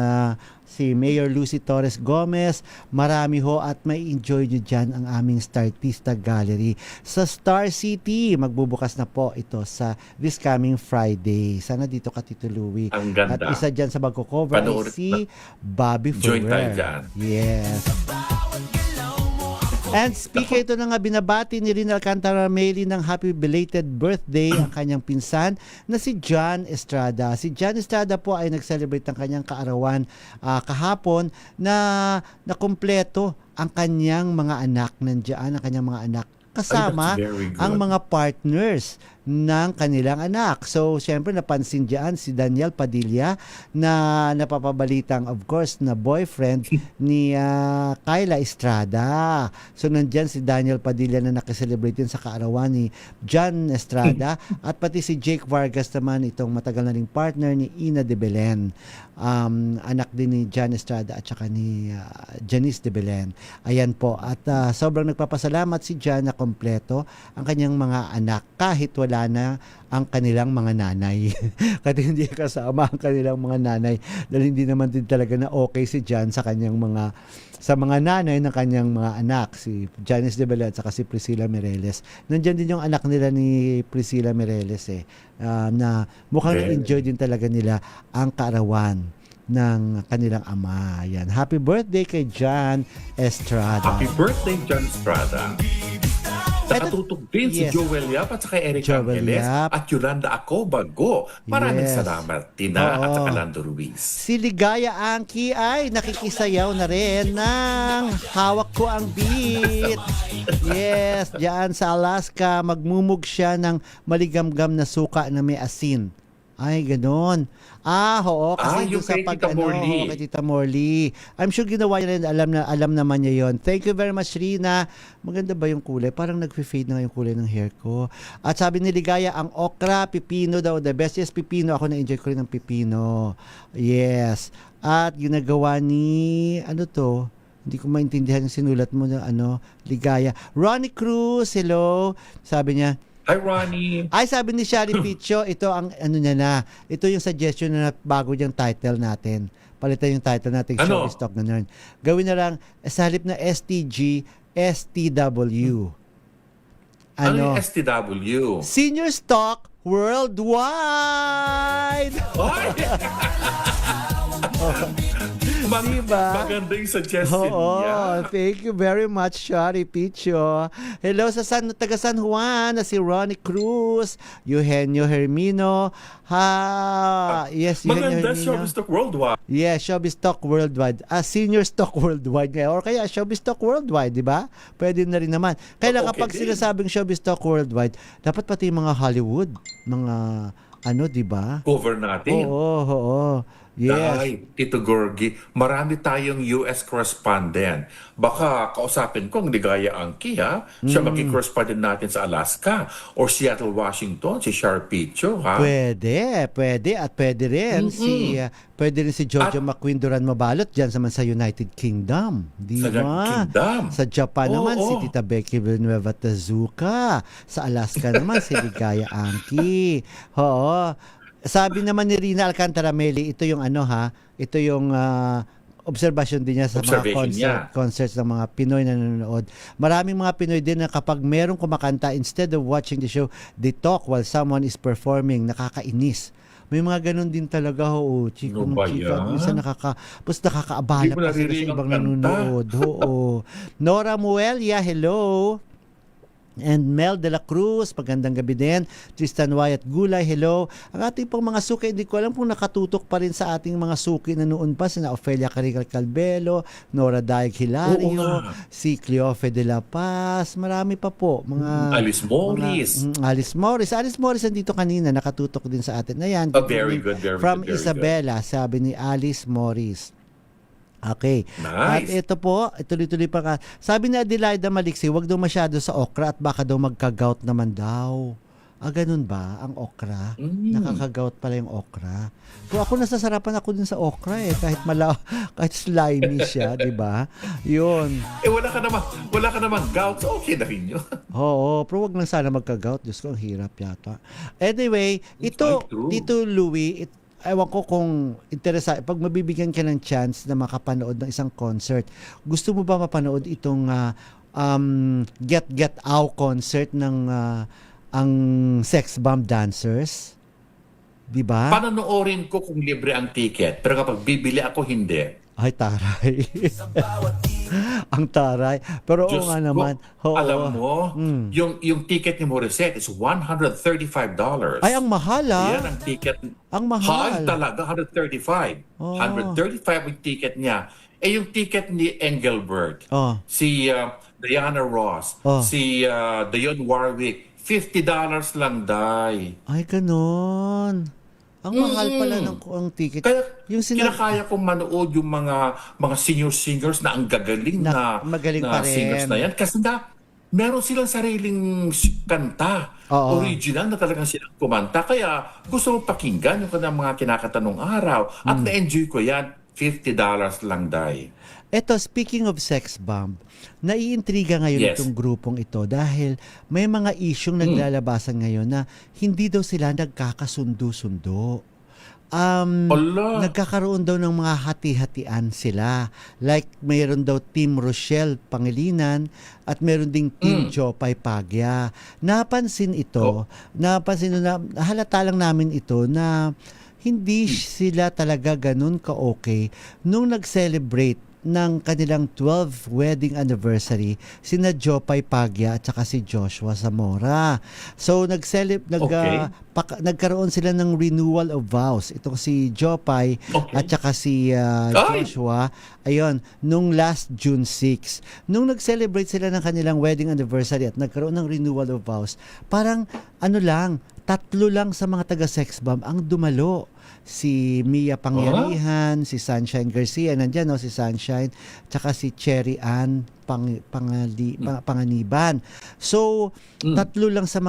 si Mayor Lucy Torres Gomez. Marami ho at may enjoy nyo dyan ang aming Startista Gallery sa Star City. Magbubukas na po ito sa this coming Friday. Sana dito ka, Tito Louie. Ang ganda. At isa dyan sa magko-cover ay Panoorin si Bobby Join tayo Ferrer. dyan. Yes. And speaker ito na nga binabati ni Rina Alcantara Meli ng happy belated birthday ang kanyang pinsan na si John Estrada. Si John Estrada po ay nag-celebrate ng kanyang kaarawan kahapon na kumpleto ang kanyang mga anak. Nandiyan ang kanyang mga anak kasama Ay, that's very good. ang mga partners ng kanilang anak. So, siyempre, napansin dyan si Daniel Padilla na napapabalitang, of course, na boyfriend ni Kyla Estrada. So, nandyan si Daniel Padilla na nakiselebrate din sa kaarawan ni John Estrada at pati si Jake Vargas naman, itong matagal na ring partner ni Ina de Belen. Anak din ni John Estrada at saka ni Janice de Belen. Ayan po. At sobrang nagpapasalamat si John na kompleto ang kanyang mga anak kahit wala na ang kanilang mga nanay. Kasi hindi kasama ang kanilang mga nanay dahil hindi naman din talaga na okay si John sa kanyang sa mga nanay ng kanyang mga anak, si Janice de Belen at saka si Priscilla Mireles. Nandiyan din yung anak nila ni Priscilla Mireles na mukhang enjoy din talaga nila ang kaarawan ng kanilang ama. Yan. Happy birthday kay John Estrada. Happy birthday, John Estrada. Nakatutok din si Yes. Joel Yap at saka Eric Joel Angeles Yap. at Yolanda Acobago. Maraming Yes. salamat, Tina at Oo. saka Lando Ruiz. Si Ligaya Anki ay nakikisayaw na rin ng Hawak Ko Ang Beat. Yes, diyan sa Alaska, magmumug siya ng maligamgam na suka na may asin. Ay, ganon. Oo, kasi yung doon sa kay Tita Morley. kay Tita Morley. I'm sure ginawa niya rin, alam naman niya yon. Thank you very much, Rina. Maganda ba yung kulay? Parang nag-fade na yung kulay ng hair ko. At sabi ni Ligaya, ang okra, pipino daw, the best. Yes, pipino. Ako na-enjoy ko rin ng pipino. Yes. At ginagawa ni, hindi ko maintindihan yung sinulat mo na Ligaya. Ronnie Cruz, hello. Sabi niya, Hi, Ronnie. ay, sabi ni Shari Picho, ito ang niya na. Ito yung suggestion na bago yung title natin. Palitan yung title natin, Ano? Showbiz Talk na Nerd. Gawin na lang, sa halip na STG, STW. Ano yung STW? Senior Stock Worldwide! Ay! Diba? Maganda yung suggestion Oo, niya. thank you very much, Shari Picho. Hello sa taga San Juan na si Ronnie Cruz, Eugenio Hermino. Yes, Eugenio Maganda Hermino. Showbiz Talk Worldwide. Yeah, Showbiz Talk Worldwide. Senior Stock Worldwide ngayon. Or kaya Showbiz Talk Worldwide, di ba? Pwede na rin naman. Kaya Okay kapag din. sinasabing Showbiz Talk Worldwide, dapat pati yung mga Hollywood, mga di ba? Cover natin. Oo. Yes. Dahil, Tito Gorgie, marami tayong US correspondent. Baka kausapin ko ang Ligaya Angki, ha? Siya correspondent natin sa Alaska or Seattle, Washington, si Sharpicho, ha? Pwede. At pwede rin pwede rin si Jojo McQueen Duran Mabalot diyan sa United Kingdom. Di Sa ba? Kingdom. Sa Japan Oo, naman si oo. Tita Becky Villanueva Tezuka. Sa Alaska naman si Ligaya Angki. Oo. Sabi naman ni Rina Alcantara Meli, ito yung ito yung observation din niya sa mga Observation niya. concerts ng mga Pinoy na nanonood. Maraming mga Pinoy din na kapag merong kumakanta, instead of watching the show, they talk while someone is performing. Nakakainis. May mga ganun din talaga, chika. Ano ba yan? Minsan nakakaabala Hindi mo pa sila sa naririnig ibang ang kanta. nanonood. Nora Muelia, hello. And Mel de la Cruz, magandang gabi din. Tristan Wyatt Gulay, hello. Ang ating pong mga suki, hindi ko alam kung nakatutok pa rin sa ating mga suki na noon pa, sina Ofelia Carical Calbelo, Nora Daig Hilario, si Cleofe de la Paz, marami pa po. Mga Alice Morris. Alice Morris. Alice Morris nandito kanina, nakatutok din sa atin. Ayan, Oh, very good, very from good, very Isabela, sabi ni Alice Morris. Okay. At Nice. ito po, tuloy-tuloy pa ka. Sabi ni Adelaida Maliksi, wag daw masyado sa okra at baka daw magka-gout naman daw. Ganun ba ang okra? Nakaka-gout pala yung okra. Pero ako nasasarapan ako din sa okra kahit slimy siya, 'di ba? 'Yun. Wala ka naman gout, so okay na rin yun. Oo, pero wag lang sana magka-gout. Diyos ko, ang hirap yata. Anyway, ito, true. Dito Louie, ewan ko kung pag mabibigyan ka ng chance na makapanood ng isang concert, gusto mo ba mapanood itong Get Out concert ng ang Sex Bomb Dancers? Di ba? Panonoorin ko kung libre ang ticket, pero kapag bibili ako, hindi. Ay, taray. Ang taray. Pero oo Diyos nga ko, naman. Oo. alam mo, yung ticket ni Morissette is $135. Ay, ang mahal Yan ang ticket. Ang mahal. High talaga, 135. Oh. 135 ang ticket niya. Yung ticket ni Engelbert, Oh. si Diana Ross, Oh. si Dionne Warwick, $50 lang, Day. Ay, ganon. Ang mahal pala ng ang ticket. Kaya Yung kinakaya kong manood yung mga senior singers na ang gagaling na magaling pa rin. singers na yan. Kasi meron silang sariling kanta. Oo. Original na talagang silang kumanta. Kaya gusto mong pakinggan yung kanilang mga kinakanta nung araw. At na-enjoy ko yan. $50 lang, Day. Eto, speaking of Sex Bomb, naiintriga ngayon Yes. itong grupong ito dahil may mga isyong naglalabasan ngayon na hindi daw sila nagkakasundo-sundo. Ala. Nagkakaroon daw ng mga hati-hatian sila. Like, mayroon daw Team Rochelle Pangilinan at mayroon ding Team Jopay Pagya. Napansin na halata lang namin ito na hindi sila talaga ganun ka-okay nung nag-celebrate ng kanilang 12th wedding anniversary sina Jopay Pagya at saka si Joshua Zamora. So nagkaroon sila ng renewal of vows. Itong si Jopay at saka si Joshua, ayun, nung last June 6. Nung nag-celebrate sila ng kanilang wedding anniversary at nagkaroon ng renewal of vows, parang 3 lang sa mga taga-Sex Bomb ang dumalo. Si Mia Pangyarihan, si Sunshine Garcia, nandiyan si Sunshine, tsaka si Cherry Ann Panganiban. So, 3 lang sa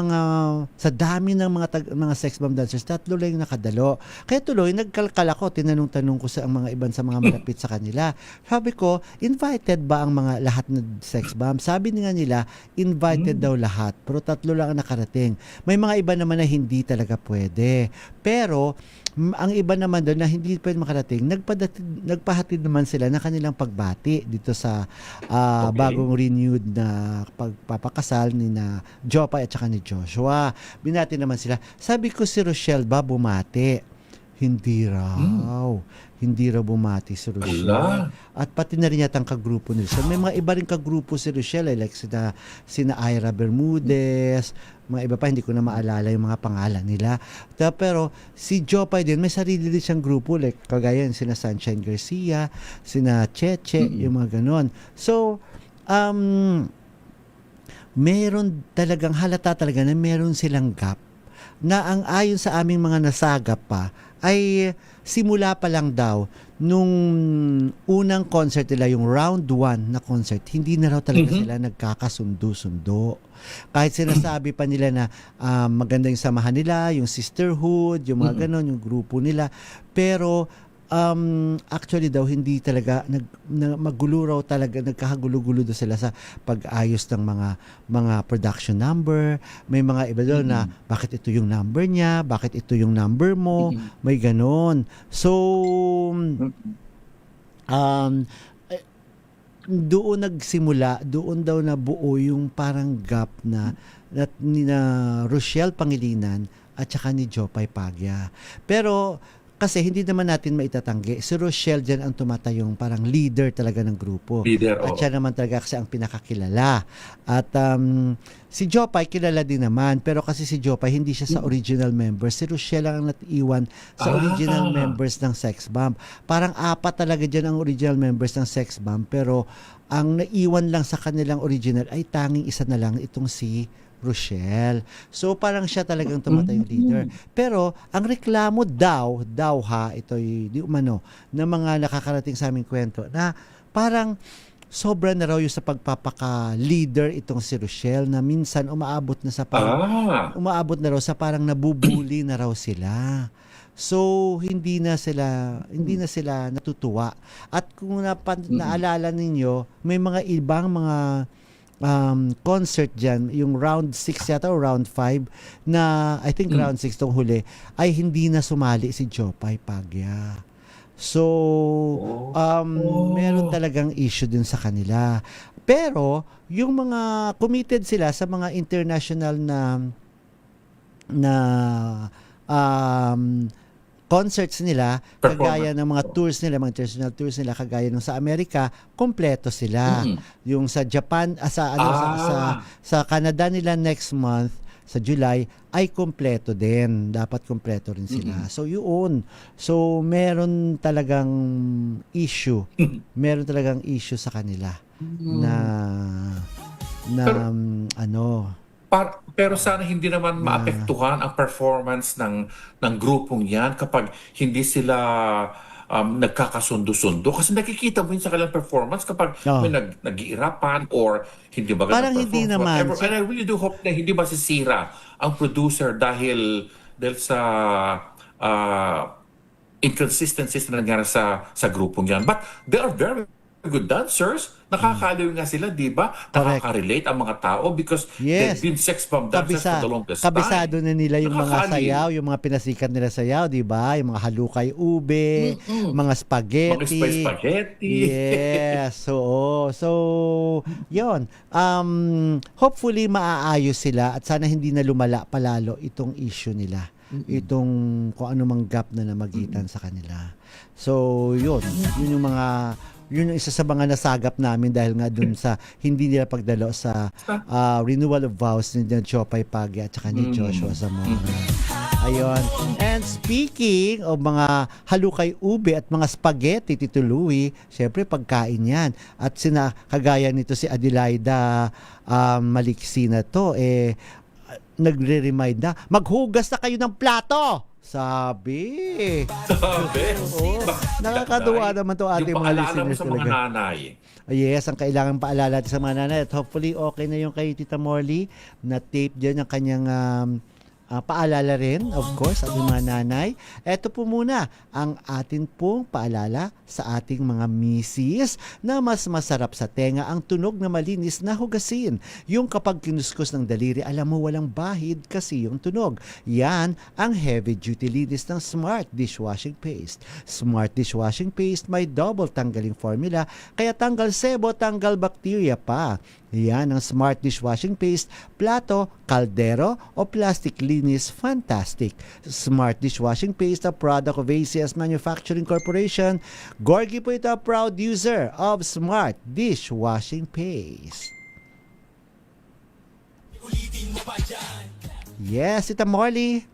dami ng mga Sex Bomb dancers, 3 lang yung nakadalo. Kaya tuloy, nagkalkal ako, tinanong ko sa mga iban sa mga malapit sa kanila. Sabi ko, invited ba ang mga lahat ng Sex Bomb? Sabi nga nila, invited daw lahat, pero 3 lang ang nakarating. May mga iba naman na hindi talaga pwede. Pero, ang iba naman doon na hindi pwede makarating, nagpahatid naman sila ng kanilang pagbati dito sa bagong renewed na pagpapakasal ni na Jopay at saka ni Joshua. Binati naman sila. Sabi ko si Rochelle ba bumati? Hindi raw. Hindi raw bumati si Rochelle. Ala. At pati na rin yata ang kagrupo ni Rochelle. May mga iba rin kagrupo si Rochelle, like sina Ira Bermudez, mga iba pa, hindi ko na maalala yung mga pangalan nila. Pero si Jopay din, may sarili din siyang grupo, like kagaya sina Sunshine Garcia, sina Cheche, yung mga ganon. So, meron talagang, halata talaga na meron silang gap na ang ayon sa aming mga nasagap pa ay simula pa lang daw nung unang concert nila, yung round 1 na concert, hindi na raw talaga sila nagkakasundo-sundo. Kahit sinasabi pa nila na maganda yung samahan nila, yung sisterhood, yung mga ganon, yung grupo nila. Pero actually daw hindi talaga magulo raw talaga, nagkakagulo-gulo daw sila sa pag-ayos ng mga production number. May mga iba doon na bakit ito yung number niya, bakit ito yung number mo, may ganon. So doon nagsimula, doon daw nabuo yung parang gap na ni Rochelle Pangilinan at saka ni Jopay Pagya. Pero kasi hindi naman natin maitatanggi. Si Rochelle dyan ang tumatayong parang leader talaga ng grupo. Leader, At siya naman talaga kasi ang pinakakilala. At si Jopay kilala din naman. Pero kasi si Jopay hindi siya sa original members. Si Rochelle ang natiiwan sa original members ng Sex Bomb. Parang 4 talaga dyan ang original members ng Sex Bomb. Pero ang naiwan lang sa kanilang original ay tanging isa na lang, itong si Rochelle. So parang siya talagang tumatayong leader. Pero ang reklamo daw ito'y di umano na mga nakakarating sa aming kwento na parang sobra na raw yung sa pagpapaka-leader itong si Rochelle na minsan umaabot na raw sa parang nabubuli na raw sila. So hindi na sila natutuwa. At kung naalala ninyo, may mga ibang mga concert dyan, yung round 6 yata o round 5 na I think round 6 tong huli ay hindi na sumali si Jopay Pagya. So meron talagang issue din sa kanila. Pero yung mga committed sila sa mga international na concerts nila, kagaya ng mga tours nila, mga international tours nila, kagaya ng sa Amerika, kompleto sila. Yung sa Japan, sa Canada nila next month, sa July, ay kompleto din. Dapat kompleto rin sila. So yun. So meron talagang issue. Meron talagang issue sa kanila Pero sana hindi naman maapektuhan ang performance ng grupong yan kapag hindi sila nagkakasundo-sundo. Kasi nakikita mo yun sa kanilang performance kapag may nag-iirapan or hindi ba parang hindi naman. And I really do hope na hindi masisira ang producer dahil sa inconsistencies na nangyari sa grupong yan. But they are very good dancers. Nakakaliw nga sila, di ba? Nakaka-relate ang mga tao because they've been Sex Bomb dancers for the longest time. Kabisado na nila yung mga sayaw, yung mga pinasikat nila sayaw, di ba? Yung mga halukay ube, mga spaghetti. Mga spaghetti. Yes. So, yun. Hopefully, maaayos sila at sana hindi na lumala palalo itong issue nila. Itong kung anumang gap na namagitan sa kanila. So, yun yung isa sa mga nasagap namin dahil nga dun sa hindi nila pagdalo sa renewal of vows ni Jopay Pagya at saka ni Joshua Zamora. Ayun. And speaking of mga halukay ube at mga spaghetti, Tito Louie, syempre pagkain yan. At kagaya nito si Adelaida Maliksi na to, nagre-remind na, maghugas na kayo ng plato! Sabi. Nakakatuwa naman to ating mga listeners sa mga nanay. Yes, ang kailangan paalala natin sa mga nanay. At hopefully, okay na yung kay Tita Morley na tape dyan ang kanyang paalala rin, of course, ating mga nanay. Ito po muna ang atin pong paalala sa ating mga misis na mas masarap sa tenga ang tunog na malinis na hugasin. Yung kapag kinuskus ng daliri, alam mo walang bahid kasi yung tunog. Yan ang heavy duty linis ng Smart Dishwashing Paste. Smart Dishwashing Paste may double tanggaling formula kaya tanggal sebo, tanggal bakterya pa. Yan ang Smart Dishwashing Paste, plato, kaldero o plastic linis, fantastic. Smart dishwashing paste, a product of ACS Manufacturing Corporation. Gorgie po ito, proud user of Smart dishwashing paste. Yes, Tita Molly.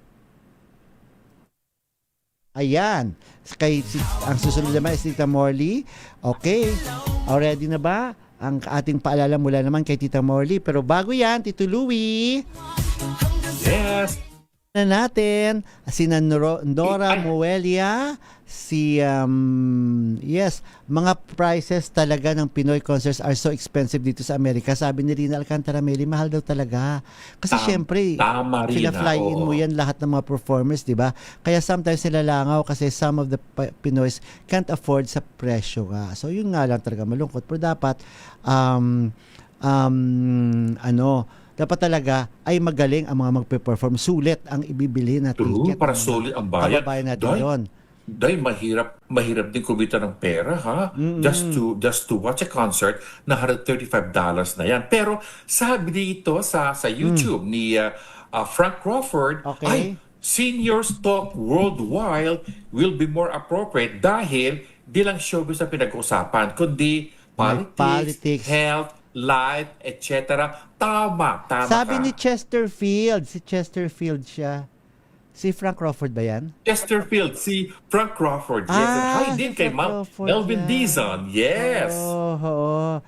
Ayan. Ang susunod naman is Tita Morley. Okay. Ready na ba? Ang ating paalala mula naman kay Tita Morley. Pero bago yan, Tito Louie. Yes. Na natin si Nora Muelia, mga prices talaga ng Pinoy concerts are so expensive dito sa Amerika. Sabi ni Rina Alcantara, Meli, mahal daw talaga. Kasi syempre, fly in mo yan lahat ng mga performers, di ba? Kaya sometimes nilalangaw kasi some of the Pinoys can't afford sa presyo nga. So yun nga lang talaga malungkot. Pero dapat, dapat talaga ay magaling ang mga magpe-perform. Sulit ang ibibili na ticket. Para sulit ang bayad. Kababayan natin yun. Dahil mahirap din kumita ng pera, ha? Just to watch a concert na $135 na yan. Pero sabi dito sa YouTube ni Frank Crawford, ay seniors talk worldwide will be more appropriate dahil di lang showbiz na pinag-uusapan, kundi politics, health, life, etc. Tama Sabi ka. ni Chesterfield, si Chesterfield siya. Si Frank Crawford ba yan? Chesterfield, si Frank Crawford. Yes. Hi din kay Melvin Dizon. Yes. Oo.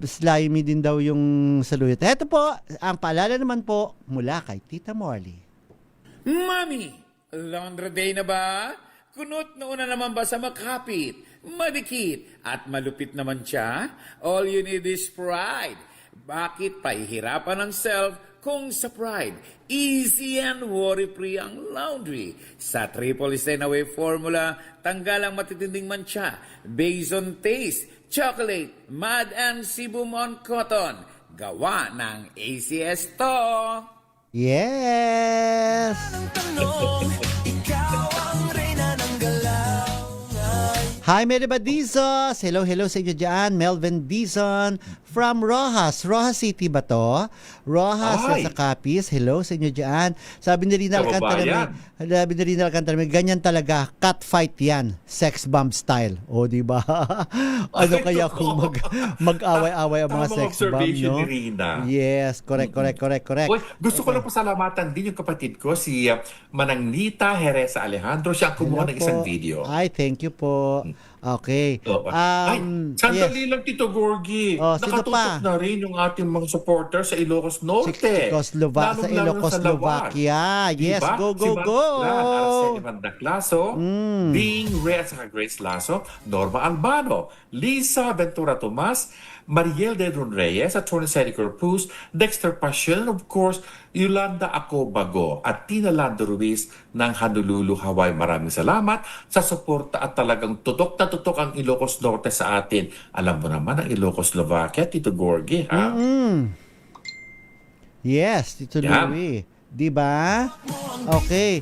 Slimy din daw yung saluyot. Ito po, ang paalala naman po mula kay Tita Morley. Mami, laundry day na ba? Kunot na una naman ba sa makapit, madikit, at malupit naman siya? All you need is pride. Bakit pahihirapan ng self kung sa Pride? Easy and worry-free ang laundry. Sa Triple Stain Away formula, tanggal ang matitinding mancha. Based on taste, chocolate, mud and sebum on cotton. Gawa ng ACS to. Yes! Hi, Meriba Dizos! Hello sa inyo dyan. Melvin Dizon from Rojas. Rojas City ba to? Rojas sa Capiz. Hello sa inyo dyan. Sabi ni Rina Alcantara, ganyan talaga. Cat fight yan. Sex bomb style. O, di ba? Ano kaya kung mag-away-away ang mga sex bomb, no? Ni Rina. Yes, correct. Uy, gusto ko lang pasalamatan din yung kapatid ko, si Manangnita Heresa Alejandro. Siya ang kumuha ng isang video. Ay, thank you po. Okay. Sandali lang, Tito Gorgie. Nakatutok na rin yung ating mga supporter sa Ilocos Norte. Sa Ilocos, Slovakia. Yes, diba? go. Araceli Mandaclaso, Bing Reyes at Grace Lasso, Norma Albano, Lisa Ventura Tomas, Mariel de Ron Reyes, Atty. Senator Cruz, Dexter Paschel, and of course, Yolanda Acobago at Tina Lando Ruiz ng Honolulu, Hawaii. Maraming salamat sa suporta at talagang tutok na tutok ang Ilocos Norte sa atin. Alam mo naman ang Ilocos Slovakia, Tito Gorgie, ha? Yes, Tito Louie. Diba? Okay.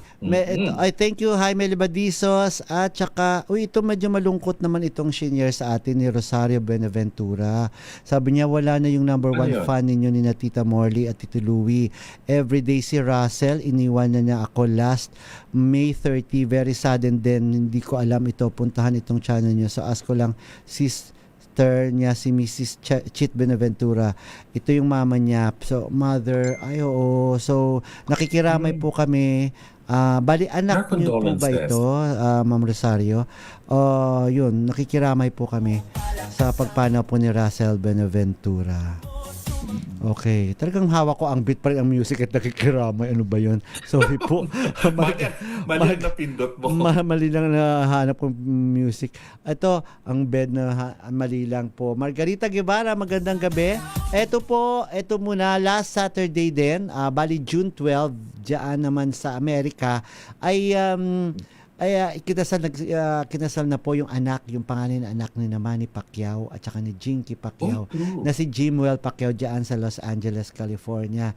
I thank you, Jaime Libadisos. At saka, ito medyo malungkot naman itong senior sa atin ni Rosario Benaventura. Sabi niya, wala na yung number 1 fan ninyo ni na Tita Morley at Tito Louie. Everyday si Russell, iniwan na niya ako last May 30. Very sudden din. Hindi ko alam ito. Puntahan itong channel niyo. So, ask ko lang, niya si Mrs. Chit Benaventura. Ito yung mama niya. So, mother, So, nakikiramay po kami. Bali, anak niyo po ba ito, Ma'am Rosario? Yun, nakikiramay po kami sa pagpanaw po ni Russell Benaventura. Okay. Talagang hawak ko ang beat pa rin ang music at nakikiramay. Ano ba yun? Sorry po. Mali na pindot mo. Mali lang na hanap kong music. Ito, ang bed na mali lang po. Margarita Guevara, magandang gabi. Ito muna, last Saturday din, bali June 12, dyan naman sa Amerika, ay ay kinasal na po yung panganay na anak ni Manny Pacquiao at saka ni Jinky Pacquiao true. na si Jimwell Pacquiao diyan sa Los Angeles, California.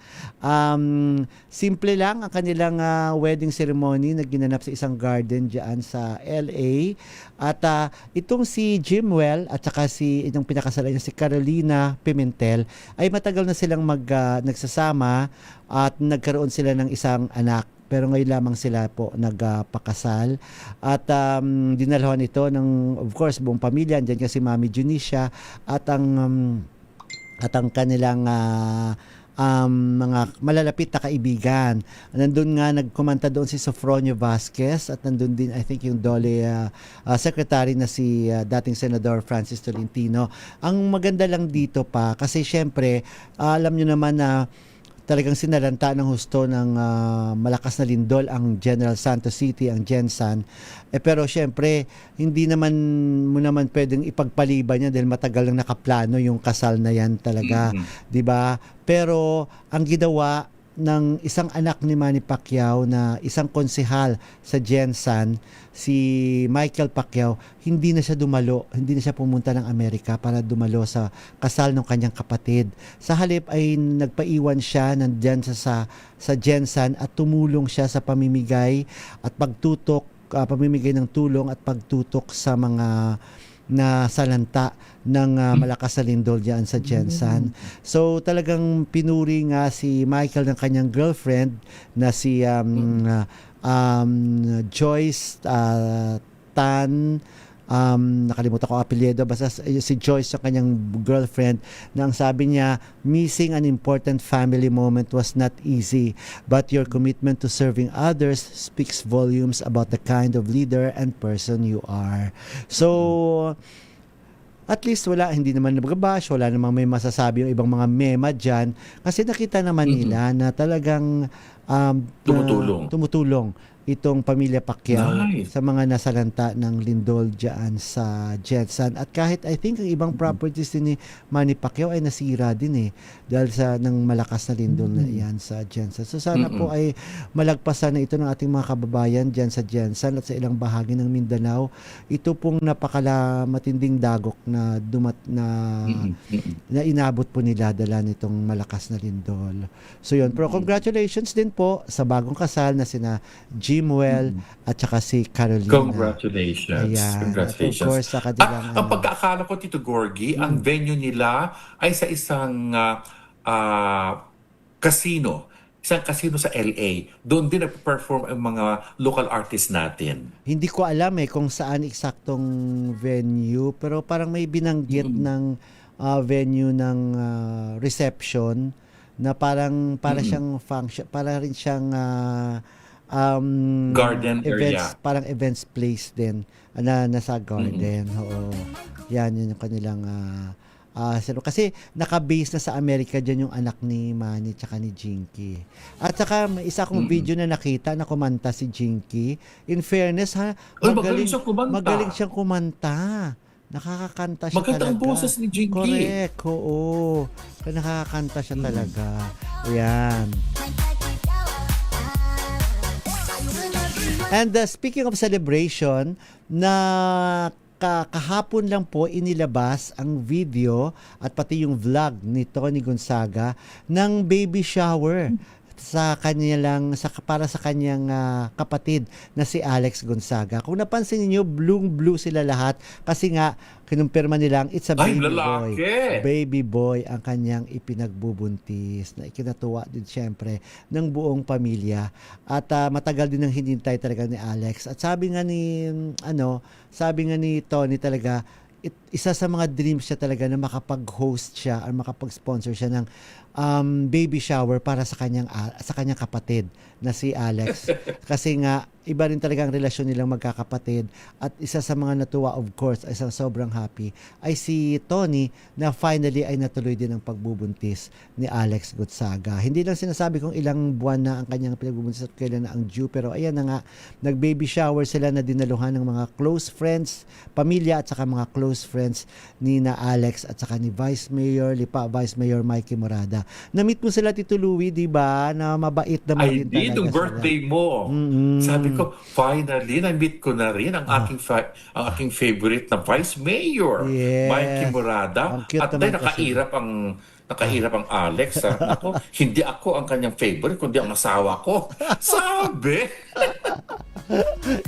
Simple lang ang kanilang wedding ceremony na ginanap sa isang garden diyan sa LA. At itong si Jimwell at saka itong pinakasalan niya si Carolina Pimentel ay matagal na silang nagsasama at nagkaroon sila ng isang anak. Pero ngayon lamang sila po nagpakasal at dinalhan ito ng of course buong pamilya. Andiyan kasi Mami Junicia at ang kanilang mga malalapit na kaibigan. Nandun nga nagkomanta doon si Sofronio Vasquez at nandun din I think yung Dole secretary na si dating Senador Francis Tolentino. Ang maganda lang dito pa kasi syempre alam nyo naman na talagang sinalanta ng husto ng malakas na lindol ang General Santos City, ang Gensan. Pero syempre, hindi naman mo naman pwedeng ipagpaliban niya dahil matagal lang nakaplano yung kasal na yan talaga. 'Di ba? Pero ang ginawa ng isang anak ni Manny Pacquiao na isang konsehal sa Gensan, si Michael Pacquiao, hindi na siya pumunta ng Amerika para dumalo sa kasal ng kanyang kapatid. Sa halip ay nagpaiwan siya nandyan sa Gensan at tumulong siya sa pamimigay ng tulong at pagtutok sa mga na salanta ng malakas na lindol diyan sa Gensan. So talagang pinuri nga si Michael ng kanyang girlfriend na si Joyce Tan, nakalimutan ko ang apelyido, basta si Joyce yung kanyang girlfriend, na ang sabi niya, missing an important family moment was not easy, but your commitment to serving others speaks volumes about the kind of leader and person you are. So at least hindi naman nabagabash, wala namang may masasabi yung ibang mga mema dyan kasi nakita naman nila na talagang tumutulong itong pamilya Pacquiao sa mga nasalanta ng lindol dyan sa Gensan. At kahit I think ang ibang properties din ni Manny Pacquiao ay nasira din dahil sa ng malakas na lindol na yan sa Gensan. So sana po ay malagpasan na ito ng ating mga kababayan dyan sa Gensan at sa ilang bahagi ng Mindanao. Ito pong matinding dagok na na inabot po nila dala nitong malakas na lindol. So yun, pero congratulations din po sa bagong kasal na sina Jimwell at saka si Carolina. Congratulations. Ayan. Congratulations. At of course, sa kanilang ang pagkakala ko, Tito Gorgie, ang venue nila ay sa isang casino. Isang casino sa LA. Doon din nag-perform ang mga local artists natin. Hindi ko alam kung saan eksaktong venue, pero parang may binanggit ng venue ng reception na para siyang function, para rin siyang garden events, area. parang events place din na nasa garden. Oo. Yan yung kanilang kasi naka-base na sa Amerika dyan yung anak ni Manny tsaka ni Jinky. At saka may isa kong video na nakita na kumanta si Jinky. In fairness magaling siyang kumanta. Nakakakanta siya Maganda talaga. ang boses ni Jinky. Correct, oo. Nakakakanta siya talaga. Ayan. And speaking of celebration, kahapon lang po inilabas ang video at pati yung vlog ni Tony Gonzaga ng baby shower para sa kanyang kapatid na si Alex Gonzaga. Kung napansin niyo, blue sila lahat kasi nga kinumpirma nilang it's a baby boy. Baby boy ang kanyang ipinagbubuntis na ikinatuwa din syempre ng buong pamilya. At matagal din ang hinintay talaga ni Alex. At sabi nga ni Tony talaga, isa sa mga dreams siya talaga na makapag-host siya or makapag-sponsor siya ng baby shower para sa kanyang kapatid na si Alex. Kasi nga iba rin talaga ang relasyon nilang magkakapatid at isa sa mga natuwa of course, isang sobrang happy ay si Tony na finally ay natuloy din ang pagbubuntis ni Alex Gonzaga. Hindi lang sinasabi kung ilang buwan na ang kanyang pinagbubuntis at kailan na ang due, pero ayan na nga, nag-baby shower sila na dinaluhan ng mga close friends, pamilya at saka mga close friends ni na Alex at saka ni Vice Mayor Mikey Morada. Na-meet mo sila, Tito Louie, di ba? Na mabait naman I din did talaga yung sila. birthday mo. Sabi ko, finally, na-meet ko na rin ang aking favorite na Vice Mayor, Yes. Mikey Morada. Ang cute At naman dahil nakairap ang Alex. Ako, hindi ako ang kanyang favorite, kundi ang asawa ko. Sabi!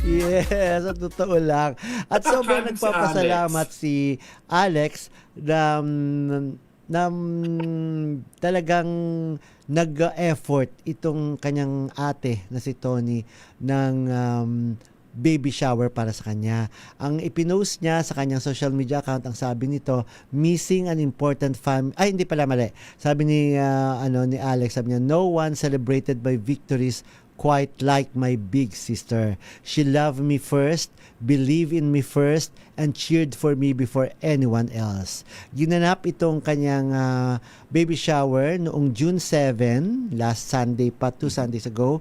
Yes, ang totoo lang. At sobrang Nakakalong si nagpapasalamat si Alex na talagang nag-effort itong kanyang ate na si Tony ng baby shower para sa kanya. Ang ipinost niya sa kanyang social media account, ang sabi nito, missing an important family. Ay, hindi pala, mali. Sabi ni Alex, sabi niya, no one celebrated my victories quite like my big sister. She loved me first, believed in me first, and cheered for me before anyone else. Ginanap itong kanyang baby shower noong June 7, last Sunday pa, 2 Sundays ago,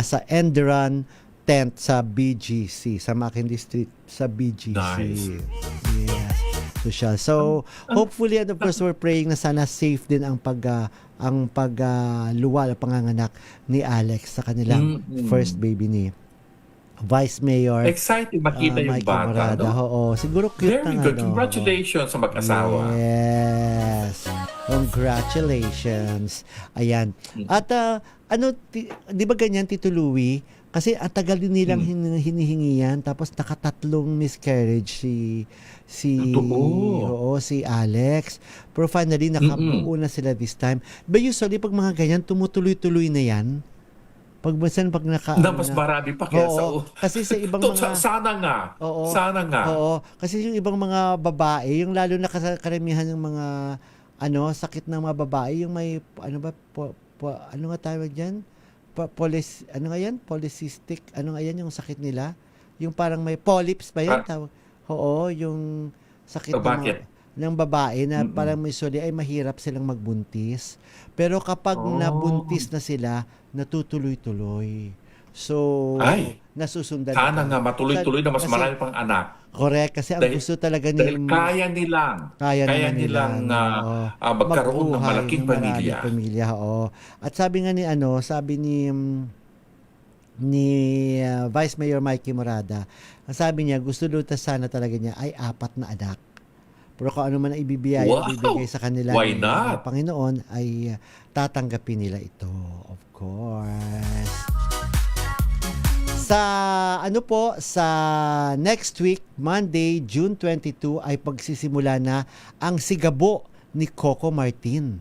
sa Enderon tent sa BGC, sa Mackenzie Street sa BGC. Nice. Yes. Social. So, hopefully, and of course, we're praying na sana safe din ang pagluwal, panganganak ni Alex sa kanilang first baby ni Vice Mayor. Exciting makita yung Mikey bata. Morada. No? Oo, siguro cute Very na good. ano. Congratulations sa mag-asawa. Yes. Congratulations. Ayan. At di ba ganyan, Tito Louie? Kasi ang tagal din nilang hinihingi yan. Tapos nakatatlong miscarriage si Alex. Pero finally, nakabuo na sila this time. But usually, pag mga ganyan, tumutuloy-tuloy na yan. Pag naka... Mas marami pa kaya kasi sa ibang mga... Sana nga. Oo. Sana nga. Oo. Kasi yung ibang mga babae, yung lalo na karamihan ng mga sakit ng mga babae, yung may ano nga tawag diyan? Polycystic, yung sakit nila? Yung parang may polyps ba yan? Oo, yung sakit ng babae na parang usually ay mahirap silang magbuntis. Pero kapag nabuntis na sila, natutuloy-tuloy. So, nasusundan. Sana nga matuloy-tuloy na mas marami pang anak. Correct, kasi ang gusto talaga Dahil kaya nilang magkaroon ng malaking pamilya. Oo. At sabi nga sabi ni Vice Mayor Mikey Morada, ang sabi niya, gusto sana talaga niya ay 4 na anak. Pero kung ano man ang ibibigay sa kanila ng Panginoon, ay tatanggapin nila ito. Of course. Sa next week, Monday, June 22, ay pagsisimula na ang sigabo ni Coco Martin.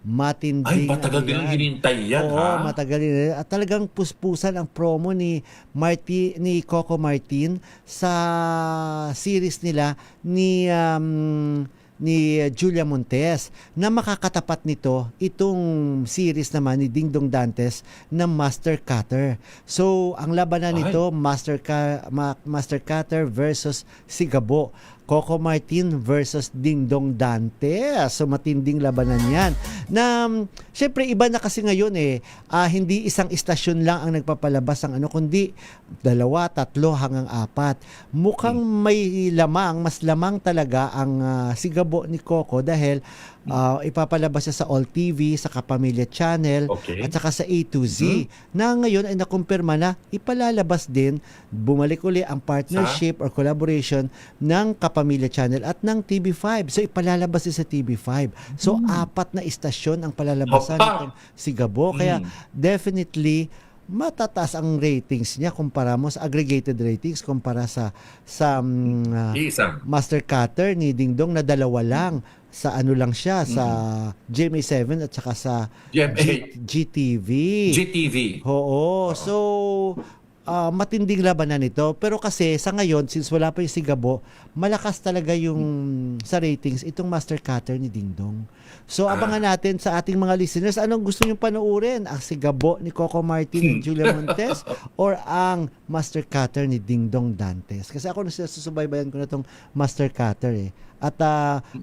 Matinding. Ay, matagal din ang hinintay yan, Oo, matagal din. At talagang puspusan ang promo ni Coco Martin sa series nila ni Julia Montes, na makakatapat nito itong series naman ni Dingdong Dantes na Master Cutter. So, ang labanan nito, Master Cutter versus Sigabo. Coco Martin versus Dingdong Dantes. So, matinding labanan yan. Na, syempre, iba na kasi ngayon hindi isang istasyon lang ang nagpapalabas ng kundi 2, 3 hanggang 4. Mukhang may mas lamang talaga ang Sigabo ni Coco dahil ipapalabas siya sa All TV, sa Kapamilya Channel, at saka sa A to Z. Na ngayon ay nakumpirma na ipalalabas din, bumalik uli ang partnership or collaboration ng Kapamilya Channel at ng TV5. So ipalalabas din sa TV5. So 4 na istasyon ang palalabasan nitong Sigabo. Kaya definitely matataas ang ratings niya kumpara mo sa aggregated ratings kumpara sa Master Cutter ni Dingdong na 2 lang. Sa lang siya, sa GMA7 at saka sa GTV. Oo. So, matinding labanan ito. Pero kasi sa ngayon, since wala pa yung Sigabo, malakas talaga yung sa ratings itong Master Cutter ni Dingdong. So, abangan natin sa ating mga listeners, anong gusto nyo panoorin? Ang Sigabo ni Coco Martin and Julia Montes or ang Master Cutter ni Dingdong Dantes? Kasi ako nasusubaybayan ko na itong Master Cutter At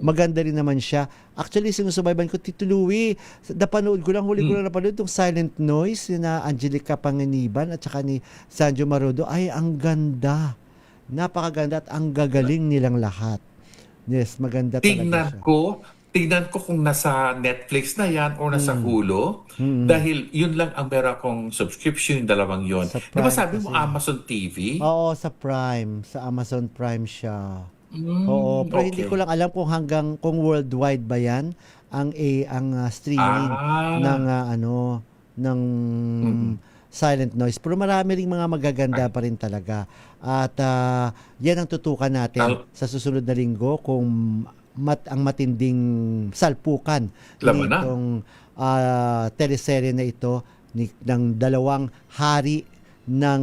maganda rin naman siya. Actually, sinusubayban ko, Tito Louie, napanood ko lang, huli ko lang napanood itong Silent Noise na Angelica Panganiban at saka ni Sanjo Marudo. Ay, ang ganda. Napakaganda at ang gagaling nilang lahat. Yes, maganda talaga siya. tignan ko kung nasa Netflix na yan o nasa Hulu. Dahil yun lang ang meron akong subscription, yung dalawang yun. Sa Di ba Prime sabi mo kasi. Amazon TV? Oo, sa Prime. Sa Amazon Prime siya. Oo, pero hindi okay. ko lang alam kung worldwide ba 'yan ang streaming ng ng Silent Noise. Pero marami ring mga magaganda pa rin talaga. At yan ang tutukan natin sa susunod na linggo kung ang matinding salpukan Laban na. nitong teleserye na ito ng dalawang hari ng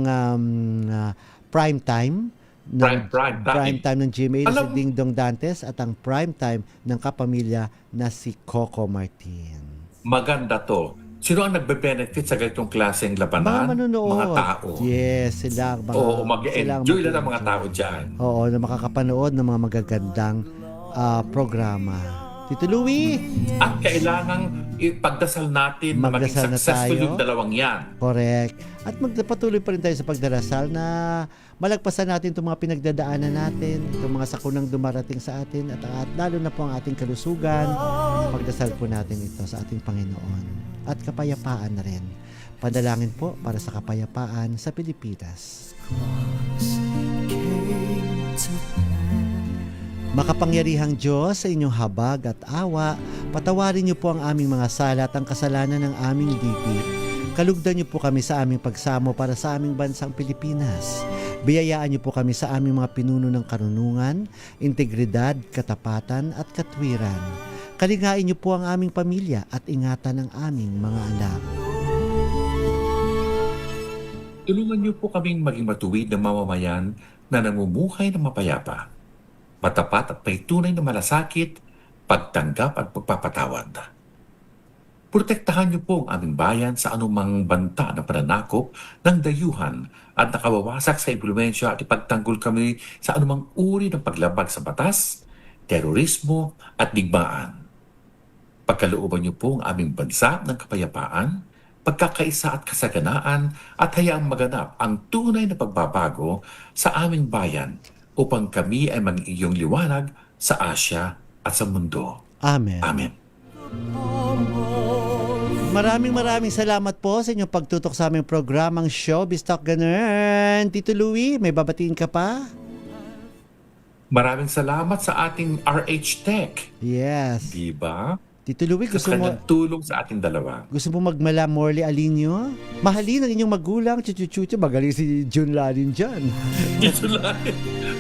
prime time Prime time. ng GMA si Alam- Ding Dong Dantes at ang prime time ng kapamilya na si Coco Martin. Maganda to. Sino ang nagbe-benefit sa ganitong klaseng Mga labanan? manonood. Mga tao. Yes, sila. Oo, sila ang mag-enjoy lang ang mga mag-enjoy. tao dyan. Oo, na makakapanood ng mga magagandang programa. Tito Louie, At kailangang ipagdasal natin na maging Magdasal na successful tayo. yung dalawang yan. correct. At magpatuloy pa rin tayo sa pagdarasal na malagpasan natin itong mga pinagdadaanan natin, itong mga sakunang dumarating sa atin at lalo na po ang ating kalusugan. Pagdasal po natin ito sa ating Panginoon at kapayapaan na rin. Panalangin po para sa kapayapaan sa Pilipinas. Makapangyarihang Diyos, sa inyong habag at awa, patawarin niyo po ang aming mga sala at ang kasalanan ng aming dibdib. Kalugdan niyo po kami sa aming pagsamo para sa aming bansang Pilipinas. Biyayaan niyo po kami sa aming mga pinuno ng karunungan, integridad, katapatan at katwiran. Kalingain niyo po ang aming pamilya at ingatan ang aming mga anak. Tulungan niyo po kaming maging matuwid na mamamayan na namumuhay ng mapayapa, matapat at may tunay na malasakit, pagtanggap at pagpapatawad. Protektahan niyo po ang aming bayan sa anumang banta na pananakop ng dayuhan at nakawawasak sa impluensya at ipagtanggol kami sa anumang uri ng paglabag sa batas, terorismo at digmaan. Pagkalooban niyo po ang aming bansa ng kapayapaan, pagkakaisa at kasaganaan at hayaang maganap ang tunay na pagbabago sa aming bayan upang kami ay maging iyong liwanag sa Asya at sa mundo. Amen. Amen. Maraming salamat po sa inyong pagtutok sa aming programang Showbiz Talk Ganun. Tito Louie, may babatiin ka pa? Maraming salamat sa ating RH Tech. Yes. Diba? Tito Louie, Sa kanyang tulong sa ating dalawa. gusto mo magmala Morley Alinio? Mahalin ang inyong magulang, chuchuchuchu, magaling si Jun Lalin dyan.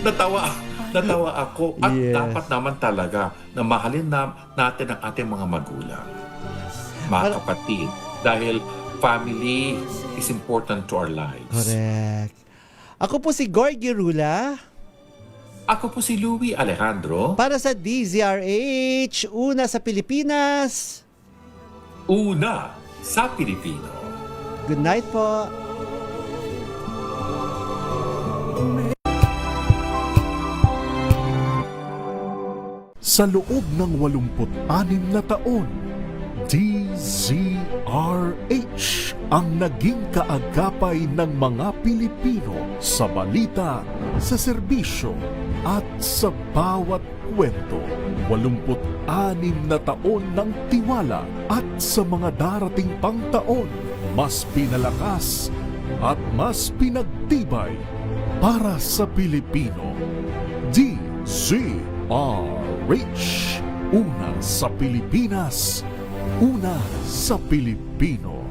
Natawa ako. At Yes. dapat naman talaga na mahalin natin ang ating mga magulang. Mga kapatid. Dahil family is important to our lives. Correct. Ako po si Gorgie Rula. Ako po si Louie Alejandro. Para sa DZRH, una sa Pilipinas. Una sa Pilipino. Good night po. Sa loob ng 86 na taon, DZRH ang naging kaagapay ng mga Pilipino sa balita, sa serbisyo at sa bawat kwento. 86 na taon ng tiwala at sa mga darating pang taon, mas pinalakas at mas pinagtibay para sa Pilipino. DZRH, una sa Pilipinas, una sa Pilipino.